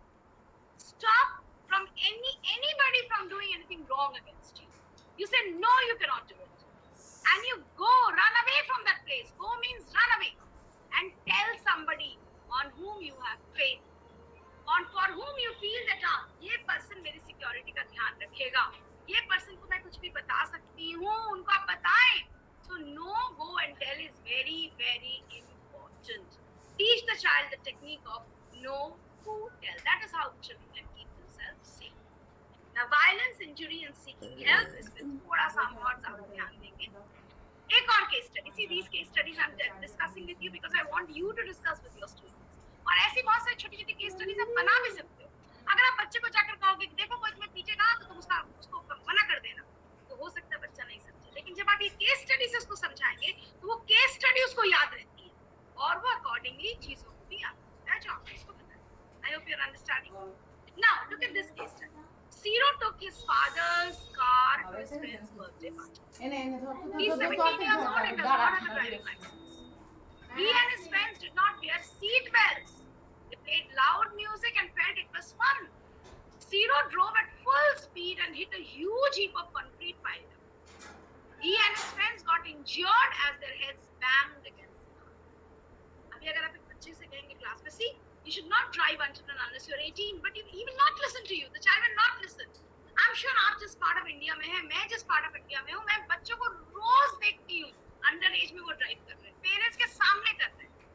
Stop from anybody from doing anything wrong against you. You say no, you cannot do it. And you go, run away from that place. Go means run away. And tell somebody on whom you have faith. On for whom you feel that ये person मेरी security का ध्यान रखेगा. ये person को मैं कुछ भी बता सकती हूँ, उनको आप बताएं. So no go and tell is very, very important. Teach the child the technique of no go tell. That is how the children can keep themselves safe. Now violence, injury and seeking help is with थोड़ा सा हम और ज़्यादा ध्यान देंगे. एक और case study. See, these case studies I'm discussing with you because I want you to discuss with your students. और ऐसी बहुत सारी छोटी-छोटी case studies आप बना भी सकते हो. अगर आप बच्चे को जाकर कहोगे कि देखो कोई तुम्हें पीछे कहा तो तुम उसको मना कर देना, तो हो सकता है बच्चा नहीं समझे. लेकिन जब आप ये केस स्टडी से उसको समझाएंगे तो वो केस स्टडी उसको याद रहती है और वो अकॉर्डिंगली चीजों को भी याद रखता है जो आपने उसको बताया. I hope you are understanding. Now look at this case study. Zero took his father's car to his friend's birthday party. He's 17 years old and does not have a driving license. He and his friends did not wear seat belts. They played loud music and felt it was fun. Zero drove at full speed and hit a huge heap of concrete piled up. He and his friends got injured as their heads banged against the car. अभी अगर आप एक बच्चे से कहेंगे class में, see, you should not drive until and unless you're 18, but he will not listen to you. The child will not listen. I'm sure आप जिस part of India में हैं, मैं जिस part of India में हूँ, मैं बच्चों को रोज देखती हूँ अंडर एज में वो ड्राइव कर रहे हैं. पेरेंट्स के सामने कर रहे हैं,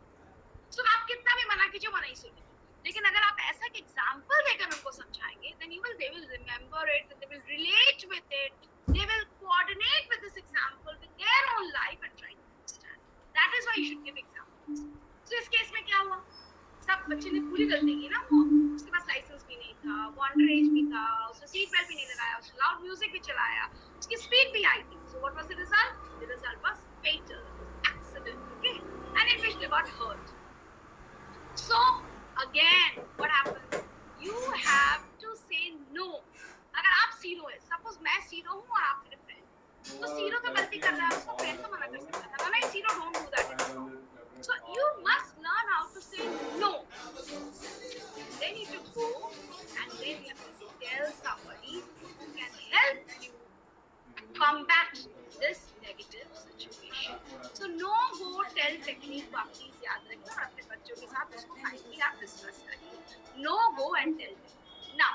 तो आप कितना भी मना कीजिए वो नहीं सुनेंगे। लेकिन अगर आप ऐसा एक एग्जांपल देकर उनको समझाएंगे, then they will remember it, they will relate with it, they will coordinate with this example with their own life and try to understand. That is why you should give examples. So इस case में क्या हुआ, सब बच्चे ने पूरी गलती की ना, वो उसके पास लाइसेंस भी नहीं था, वो अंडर एज भी था, उसने सीट बेल्ट भी नहीं लगाया, उसने लाउड म्यूजिक भी चलाया, उसकी स्पीड भी आई थी. So what was the result? The result was fatal, it was accident, okay, and in which they got hurt. So again what happens, you have to say no. अगर आप zero है, suppose मैं zero हूँ और आप मेरे friend, तो zero तो गलती कर रहा है, उसका फ्रेंड तो मना कर सकता था ना, zero don't do that. So you must learn how to say no. Then you should go and then you have to tell somebody who can help you combat this negative situation. So no go tell technique को आप please याद रखिए और अपने बच्चों के साथ उसको काइंडली आप डिस्कस करिए. No go and tell them. Now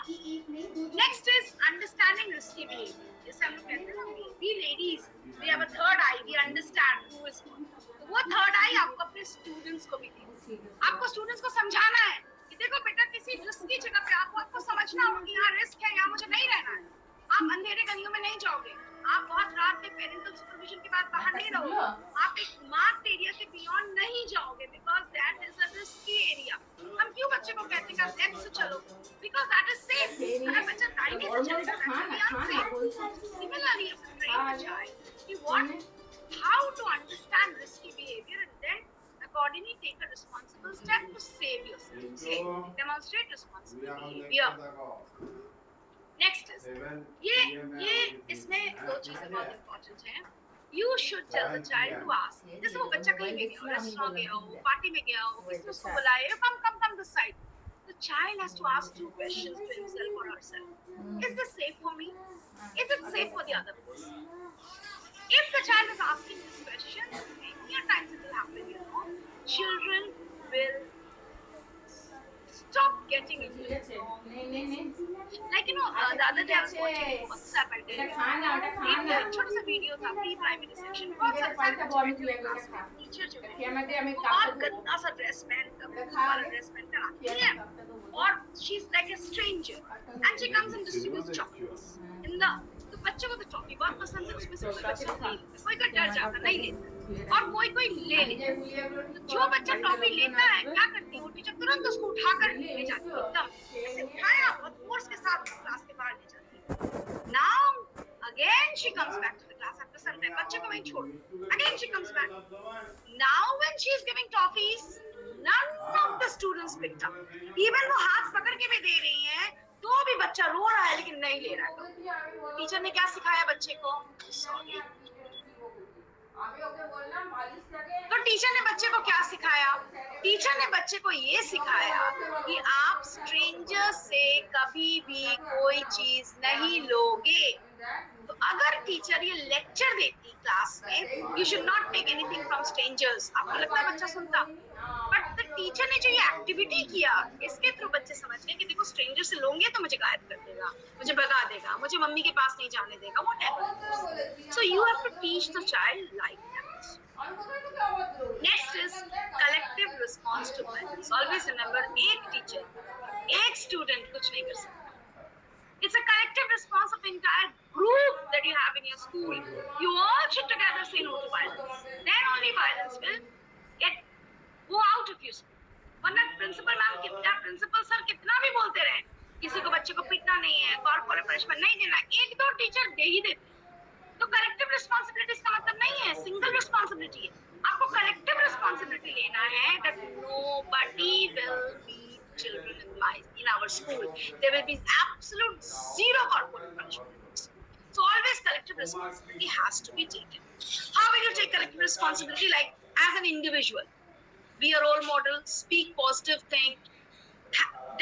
next is understanding risky behavior. जैसे हम लोग कहते हैं ना, we ladies we have a third eye, we understand who is what. तो वो third eye आपको अपने students को भी देना. आपको students को समझाना है कि देखो बेटा, किसी रिस्की जगह पे आपको समझना होगा कि यहाँ रिस्क है, यहाँ मुझे नहीं रहना है. आप अंधेरे गलियों में नहीं जाओगे, आप बहुत रात में पेरेंटल सुपरविजन के बाद बाहर नहीं रहोगे, आप एक मार्क्ड एरिया के बियॉन्ड नहीं जाओगे, because that is a risky area. हम क्यों बच्चे को कहते हैं कि लेफ्ट से चलो, बिकॉज दैट इज सेफ. अगर बच्चा दाहिने से चलेगा that is unsafe. Similarly if you train the child कि what how to understand risky behaviour and then accordingly take a responsible step to save yourself. Okay? Demonstrate responsible behavior. Next is ये इसमें दो चीजें बहुत important हैं. You should tell the child to ask. जैसे वो बच्चा कहीं भी गया हो, रेस्टोरेंट गया हो, पार्टी में गया हो, किसी ने उसको बुलाया, come this side. The child has to ask two questions to himself or herself. Is this safe for me? Is it safe for the other person? If the child is asking this question, many times it will happen, you know, children will stop getting into wrong places. Like you know, the other day I was watching WhatsApp and एक छोटा सा video था pre primary section. बहुत सारे बच्चे बैठे हुए class में, टीचर जो है वो बहुत गंदा सा ड्रेस पहनकर, वाला ड्रेस पहनकर आती है और she is like a stranger and she comes and distributes chocolates in the. तो बच्चे को तो टॉफी बहुत पसंद है, उसमें से कोई बच्चा नहीं लेता, कोई कोई डर जाता नहीं लेता और कोई कोई ले लेता. तो जो बच्चा टॉफी लेता है क्या करती है वो टीचर, तुरंत उसको उठाकर ले जाती है, एकदम ऐसे उठाया और फोर्स के साथ क्लास के बाहर ले जाती है. Now again she comes back to the class after some time. बच्चे को वहीं छोड़, again she comes back. Now when she is giving toffees, none of the students picked up. Even वो हाथ पकड़ के भी दे रही हैं तो भी बच्चा रो रहा है लेकिन नहीं ले रहा है. टीचर ने क्या सिखाया बच्चे को? सॉरी. तो टीचर ने बच्चे को क्या सिखाया? टीचर ने बच्चे को ये सिखाया कि आप स्ट्रेंजर से कभी भी कोई चीज नहीं लोगे. तो अगर टीचर ये लेक्चर देती क्लास में, you should not take anything from strangers, आपको लगता है बच्चा सुनता? बट द टीचर ने जो ये एक्टिविटी किया, इसके थ्रू बच्चे समझ गए कि देखो स्ट्रेंजर से लोगे तो मुझे गायब कर देगा, मुझे भगा देगा, मुझे मम्मी के पास नहीं जाने देगा, whatever. So you have to teach the child like that. Next is collective response to parents. Always remember, एक टीचर एक स्टूडेंट कुछ नहीं कर सकता. It's a collective response of the entire group that you have in your school. You all should together say no to violence. Then only violence will go out of your school. वरना principal ma'am कितना, principal sir कितना भी बोलते रहे, किसी को बच्चे को पीटना नहीं है, कॉर्पोरेट पनिशमेंट नहीं देना, एक दो टीचर दे ही देते. तो कलेक्टिव रिस्पॉन्सिबिलिटी इसका मतलब नहीं है सिंगल रिस्पॉन्सिबिलिटी है. आपको कलेक्टिव रिस्पॉन्सिबिलिटी लेना है that nobody will beat children in our school. There will be absolute zero corporal punishment. So always collective responsibility has to be taken. How will you take collective responsibility? Like as an individual, be a role model, speak positive thing,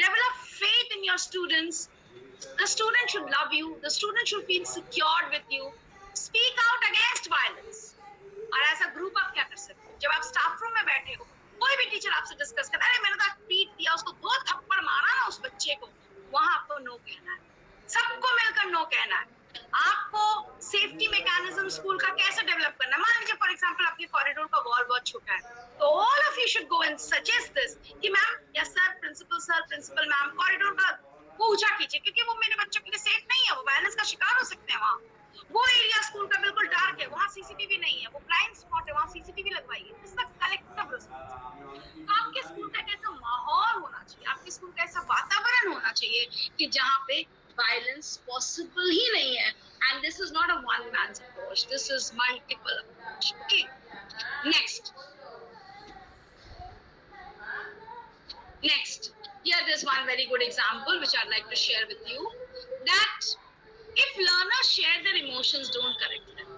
develop faith in your students. The student should love you, the student should feel secured with you. Speak out against violence. और as a group आप क्या कर सकते हो? जब आप staff room में बैठे हो, कोई भी टीचर आपसे डिस्कस कर, अरे मैंने तो पीट दिया, उसको 2 थप्पड़ मारा ना उस बच्चे को, वहां आपको नो कहना है. सबको मिलकर नो कहना है. आपको सेफ्टी सेफ्टी मैकेनिज्म स्कूल का कैसे डेवलप करना है। मान लीजिए फॉर एग्जांपल आपके कॉरिडोर का वॉल बहुत छोटा है, तो all of you should go and suggest this कि मैम या सर प्रिंसिपल मैम कॉरिडोर का वो ऊंचा कीजिए, क्योंकि वो मेरे बच्चों के लिए सेफ नहीं है, वो वायलेंस का शिकार हो सकते हैं। वहाँ वो एरिया स्कूल का बिल्कुल डार्क है, वहाँ सीसीटीवी नहीं है, वो ब्लाइंड स्पॉट है, वहाँ सीसीटीवी लगवाइए। This is a collective responsibility. तो आपके स्कूल का कैसा माहौल होना चाहिए, आपके स्कूल का ऐसा वातावरण होना चाहिए कि जहाँ पे वायलेंस पॉसिबल ही नहीं है। And this is not a one man's approach, this is multiple approach. Okay, next here there's one very good example which I'd like to share with you, that if learners share their emotions, don't correct them.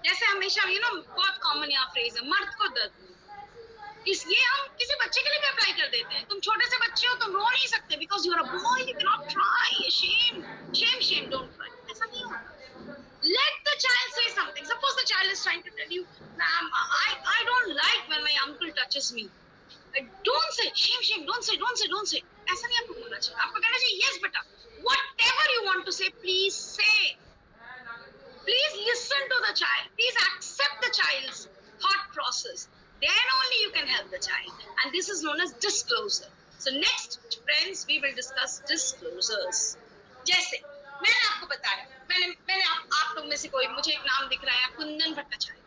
जैसे हमेशा बहुत common यहाँ phrase है, मर्द को दर्द नहीं। इसलिए हम किसी बच्चे के लिए भी अप्लाई कर देते हैं। तुम छोटे से बच्चे हो, तुम रो नहीं सकते because you are a boy, you can not try, shame don't try. ऐसा नहीं होता। Let the child say something. Suppose the child is trying to tell you, ma'am, I don't like when my uncle touches me. Don't say shame, don't say. ऐसा नहीं आपको बोलना चाहिए, आपको कहना चाहिए yes बेटा, whatever you want to say, please say. Please listen to the child. Please accept the child's thought process. Then only you can help the child. And this is known as disclosure. So next, friends, we will discuss disclosures. जैसे मैंने आपको बताया, मैंने आप लोग में से कोई, मुझे एक नाम दिख रहा है कुंदन भट्टाचार्य।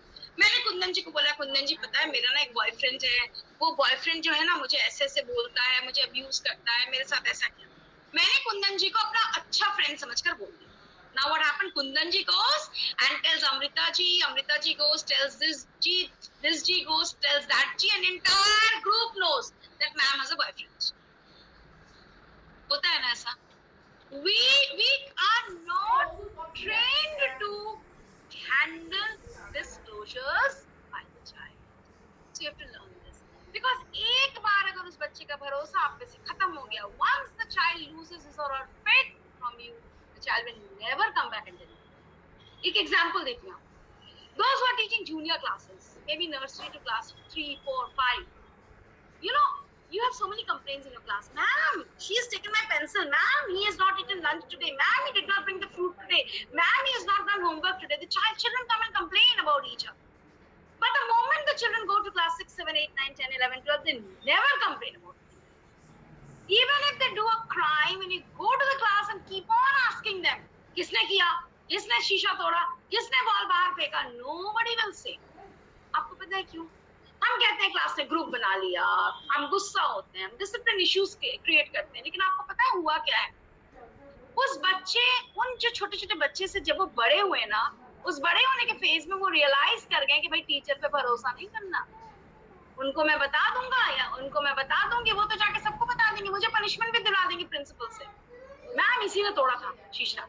मैंने कुंदन जी को बोला, कुंदन जी पता है मेरा ना एक बॉयफ्रेंड है, वो बॉयफ्रेंड जो है ना मुझे ऐसे ऐसे बोलता है, मुझे अब्यूज करता है, मेरे साथ ऐसा किया। मैंने कुंदन जी को अपना अच्छा फ्रेंड समझकर बोल दिया। Now what happened? Kundan ji goes and tells Amrita ji goes, tells this ji goes, tells that ji, and entire group knows that ma'am has a boyfriend. होता है ना ऐसा? We are not trained to handle disclosures by the child. So you have to learn this. Because एक बार अगर उस बच्चे का भरोसा आप पे से खत्म हो गया, once the child loses his or her faith from you, the child will never come back and tell you. एक example देखिए आप. Those who are teaching junior classes, maybe nursery to class 3, 4, 5, you have so many complaints in your class. Ma'am, he has taken my pencil. Ma'am, he has not eaten lunch today. Ma'am, he did not bring the fruit today. Ma'am, he has not done homework today. The children come and complain about each other. But the moment the children go to class 6, 7, 8, 9, 10, 11, 12, they never complain about it. Even if they do a crime, when you go to the class and keep on asking them, किसने किया, किसने शीशा तोड़ा, किसने ball बाहर फेंका, nobody will say. आपको पता है क्यों? हम कहते हैं क्लास में ग्रुप बना लिया, हम गुस्सा होते हैं, हम डिसिप्लिन इश्यूज क्रिएट करते हैं, लेकिन आपको पता है हुआ क्या है? उस बच्चे, उन जो छोटे छोटे बच्चे से जब वो बड़े हुए ना, उस बड़े होने के फेज में वो रियलाइज कर गए कि भाई टीचर पे भरोसा नहीं करना, उनको मैं बता दूंगा या उनको मैं बता दूंगी, वो तो जाके सबको बता देंगे, मुझे पनिशमेंट भी दिला देंगे प्रिंसिपल से, मैम इसी ने तोड़ा था शीशा।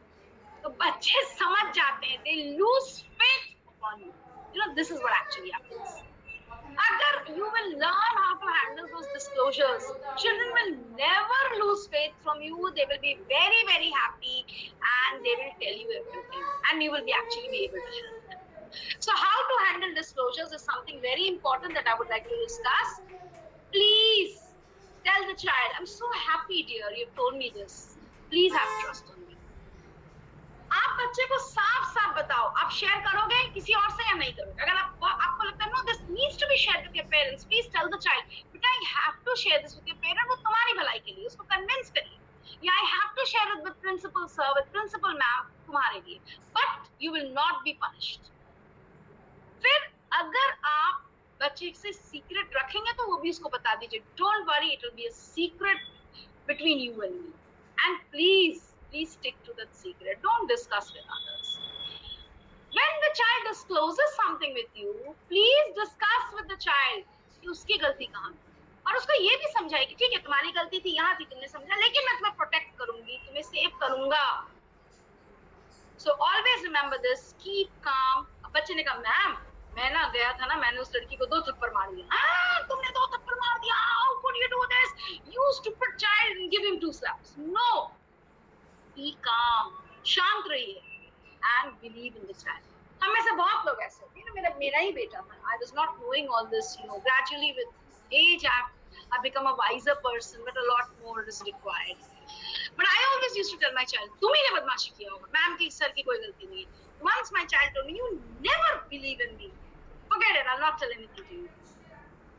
तो बच्चे समझ जाते हैं, they lose faith upon you. This is what actually happens. Agar you will learn how to handle those disclosures, children will never lose faith from you. They will be very, very happy and they will tell you everything and you will be actually be able to help them. So how to handle disclosures is something very important that I would like to discuss. Please tell the child, I'm so happy dear you've told me this. Please have trust on me. आप बच्चे को साफ साफ बताओ, आप share करोगे किसी और से या नहीं करोगे। अगर आपको लगता है no this needs to be shared with your parents, please tell the child बेटा I have to share this with your parent, वो तुम्हारी भलाई के लिए, उसको कन्विंस करिए, या I have to share it with principal sir, with principal ma'am, तुम्हारे लिए, but you will not be punished. फिर अगर आप बच्चे से सीक्रेट रखेंगे तो वो भी उसको बता दीजिए, don't worry it will be a secret between you and me, and please stick to that secret. Don't discuss with others. When the child discloses something with you, please discuss with the child कि उसकी गलती कहाँ है, और उसको ये भी समझाए कि ठीक है तुम्हारी गलती थी, यहाँ थी, तुमने समझा, लेकिन मैं तुम्हें प्रोटेक्ट करूंगी, तुम्हें सेव करूंगा। So always remember this, keep calm. बच्चे ने कहा मैम मैं ना गया था ना, मैंने उस लड़की को 2 थप्पड़ मार दिया। तुमने 2 थप्पड़ मार दिया, how could you do this, you stupid child, and give him 2 slaps. No, be calm, शांत रहिए and believe in the child. हम में से बहुत लोग ऐसे होते हैं ना, मेरा ही बेटा था, I was not knowing all this, gradually with age I've become a wiser person, but a lot more is required. But I always used to tell my child, तुम ही ने बदमाशी किया होगा, मैम की सर की कोई गलती नहीं है, Once my child told me, you never believe in me. Forget it, I'll not tell anything to you.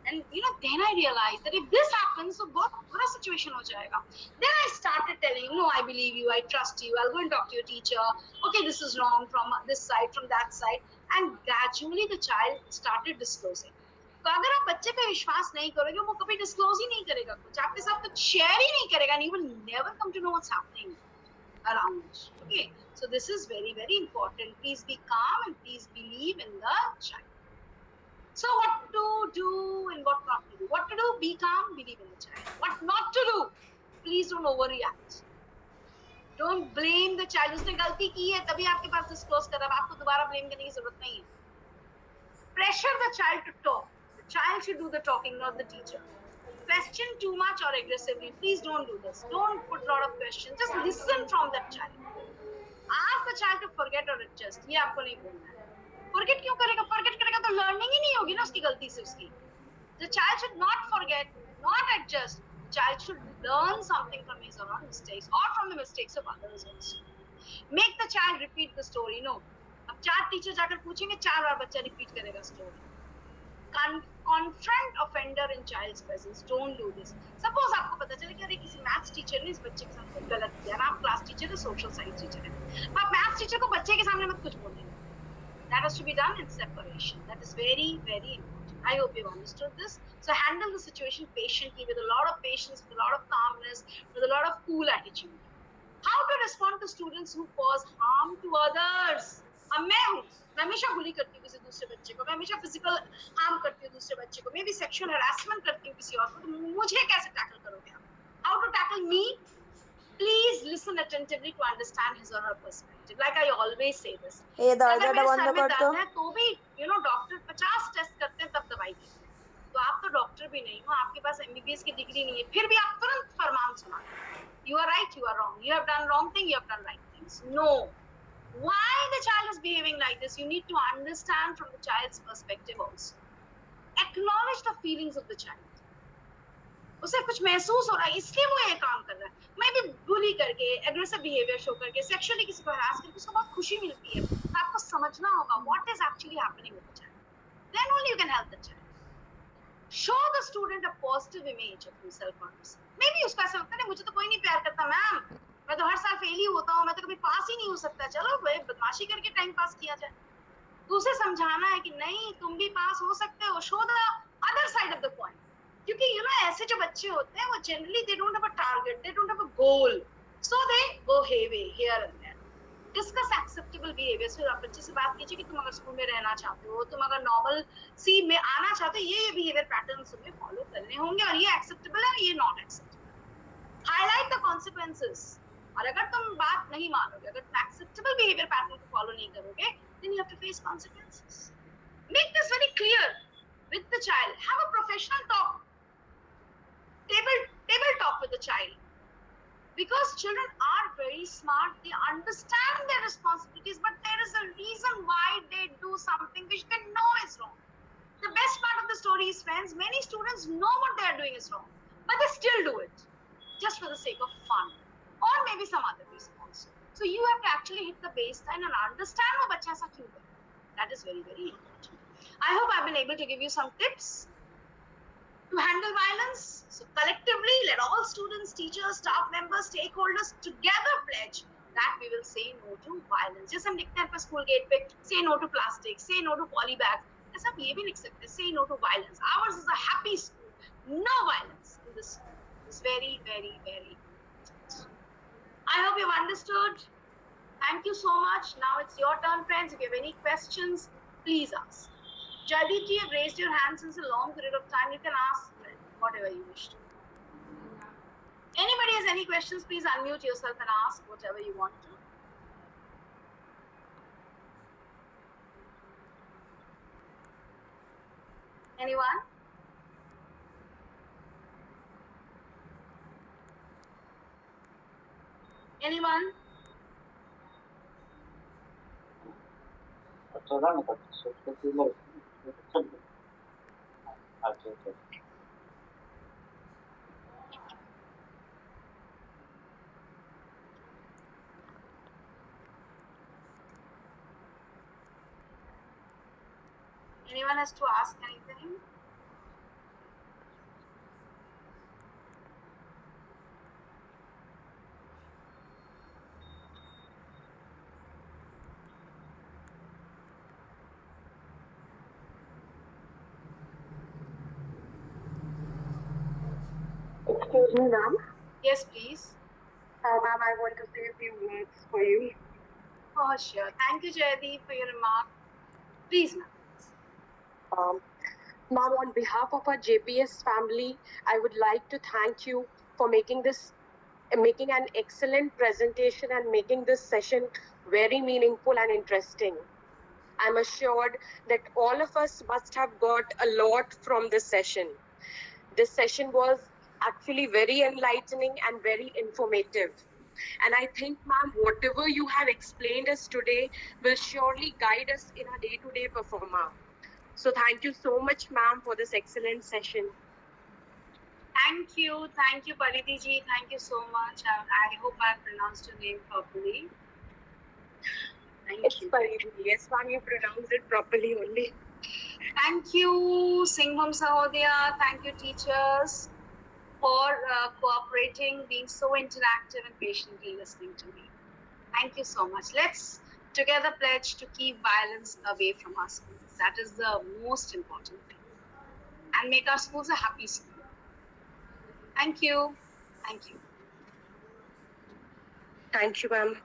And then I realized that if this happens, so what a situation ho jayega. Then I started telling, no, I believe you, I trust you, I'll go and talk to your teacher. Okay, this is wrong from this side, from that side. And gradually the child started disclosing. तो अगर आप बच्चे पे विश्वास नहीं करोगे वो कभी डिस्क्लोज ही नहीं करेगा कुछ आपके साथ कुछ शेयर ही नहीं करेगा and you will never come to know what's happening around. Okay, so this is very, very important. Please be calm and please believe in the child. So what to do and what not to do. What to do? Be calm, believe in the child. What not to do? Please don't overreact. Don't blame the child. उसने गलती की है तभी आपके पास disclose कर रहा है आपको दोबारा blame करने की जरूरत नहीं है. Pressure the child to talk. The child should do the talking, not the teacher. Question too much or aggressively. Please don't do this. Don't put a lot of questions. Just listen from that child. Ask the child to forget or adjust. ये आपको नहीं बोलना है. Forget क्यों करेगा? Forget करेगा तो learning ही नहीं होगी ना उसकी गलती से उसकी. The child should not forget, not adjust. The child should learn something from his or her mistakes or from the mistakes of others also. Make the child repeat the story. No. अब 4 teacher जाकर पूछेंगे 4 बार बच्चा repeat करेगा story. Confront offender in child's presence. Don't do this. Suppose आपको पता चले कि अरे किसी मैथ्स टीचर ने इस बच्चे के साथ कुछ गलत किया ना आप क्लास टीचर है सोशल साइंस टीचर है आप मैथ्स टीचर को बच्चे के सामने मत कुछ बोलेंगे. That has to be done in separation. That is very, very important. I hope you've understood this. So handle the situation patiently with a lot of patience, with a lot of calmness, with a lot of cool attitude. How to respond to students who cause harm to others? अब मैं हमेशा बुली करती हूँ किसी दूसरे बच्चे को मैं हमेशा फिजिकल हार्म करती हूँ दूसरे बच्चे को मैं भी सेक्सुअल हरासमेंट करती हूँ किसी और को तो मुझे कैसे टैकल करोगे आप? How to tackle me? Please listen attentively to understand his or her perspective. Like I always say this. अगर मेरे सर में दर्द है तो भी डॉक्टर 50 टेस्ट करते हैं तब दवाई देते हैं. तो आप तो डॉक्टर भी नहीं हो आपके पास एमबीबीएस की डिग्री नहीं है फिर भी आप तुरंत फरमान सुनाते हैं. You are right, you are wrong. You have done wrong thing, you have done right things. No. Why the child is behaving like this? You need to understand from the child's perspective also. Acknowledge the feelings of the child. उसे कुछ महसूस हो रहा है इसलिए वो ये काम कर रहा है. मैं भी बुली करके एग्रेसिव बिहेवियर शो करके सेक्सुअली किसी को हरास करके उसको बहुत खुशी मिलती है. तो आपको समझना होगा what is actually happening with the child. Then only you can help the child. Show the student a positive image of himself और हरसेल्फ. मे बी उसका ऐसा लगता है मुझे तो कोई नहीं प्यार करता मैम मैं तो हर साल फेल ही होता हूँ मैं तो कभी पास ही नहीं हो सकता. चलो भाई बदमाशी करके टाइम पास किया जाए. तो उसे समझाना है कि नहीं तुम भी पास हो सकते हो. Show the other side of the coin. क्योंकि ऐसे जो बच्चे होते हैं वो generally they don't have a target they don't have a goal so they go हेवे here and there. Discuss acceptable behaviours. फिर आप बच्चे से बात कीजिए कि तुम अगर स्कूल में रहना चाहते हो तुम अगर नॉर्मल सी में आना चाहते हो ये बिहेवियर पैटर्न्स तुम्हें फॉलो करने होंगे और ये एक्सेप्टेबल है ये not acceptable. Highlight the consequences. और अगर तुम बात नहीं मानोगे अगर तुम एक्सेप्टेबल बिहेवियर पैटर्न को फॉलो नहीं करोगे then you have to face consequences. Make this very clear with the child. Have a professional talk. Table talk with the child. Because children are very smart, they understand their responsibilities, but there is a reason why they do something which they know is wrong. The best part of the story is, friends, many students know what they are doing is wrong, but they still do it just for the sake of fun or maybe some other reason also. So you have to actually hit the baseline and understand what bachcha aisa kyun kar raha hai. That is very, very important. I hope I've been able to give you some tips to handle violence. So collectively, let all students, teachers, staff members, stakeholders together pledge that we will say no to violence. जैसे हम लिखते हैं पर school gate पे say no to plastic, say no to poly bags. ऐसा आप ये भी लिख सकते हैं say no to violence. Ours is a happy school. No violence in this school. It's very, very, very important. I hope you've understood. Thank you so much. Now it's your turn, friends. If you have any questions, please ask. Jaideep ji, you have raised your hand since a long period of time. You can ask whatever you wish to. Anybody has any questions, please unmute yourself and ask whatever you want to. Anyone? Anyone? Anyone has to ask anything? Excuse me, ma'am. Yes, please. Ma'am, I want to say a few words for you. Oh, sure. Thank you, Jaydeep, for your remark. Please, ma'am. Um, Ma'am, on behalf of our JPS family, I would like to thank you for making an excellent presentation and making this session very meaningful and interesting. I'm assured that all of us must have got a lot from this session. This session was actually very enlightening and very informative. And I think, ma'am, whatever you have explained us today will surely guide us in our day-to-day performance. So thank you so much, ma'am, for this excellent session. Thank you, Paridhi ji. Thank you so much. I hope I pronounced your name properly. It's Paridhi. Yes, ma'am, you pronounced it properly only. Thank you, Singham Sahodaya. Thank you, teachers, for cooperating, being so interactive and patiently listening to me. Thank you so much. Let's together pledge to keep violence away from our schools. That is the most important thing. And make our schools a happy school. Thank you. Thank you. Thank you, ma'am.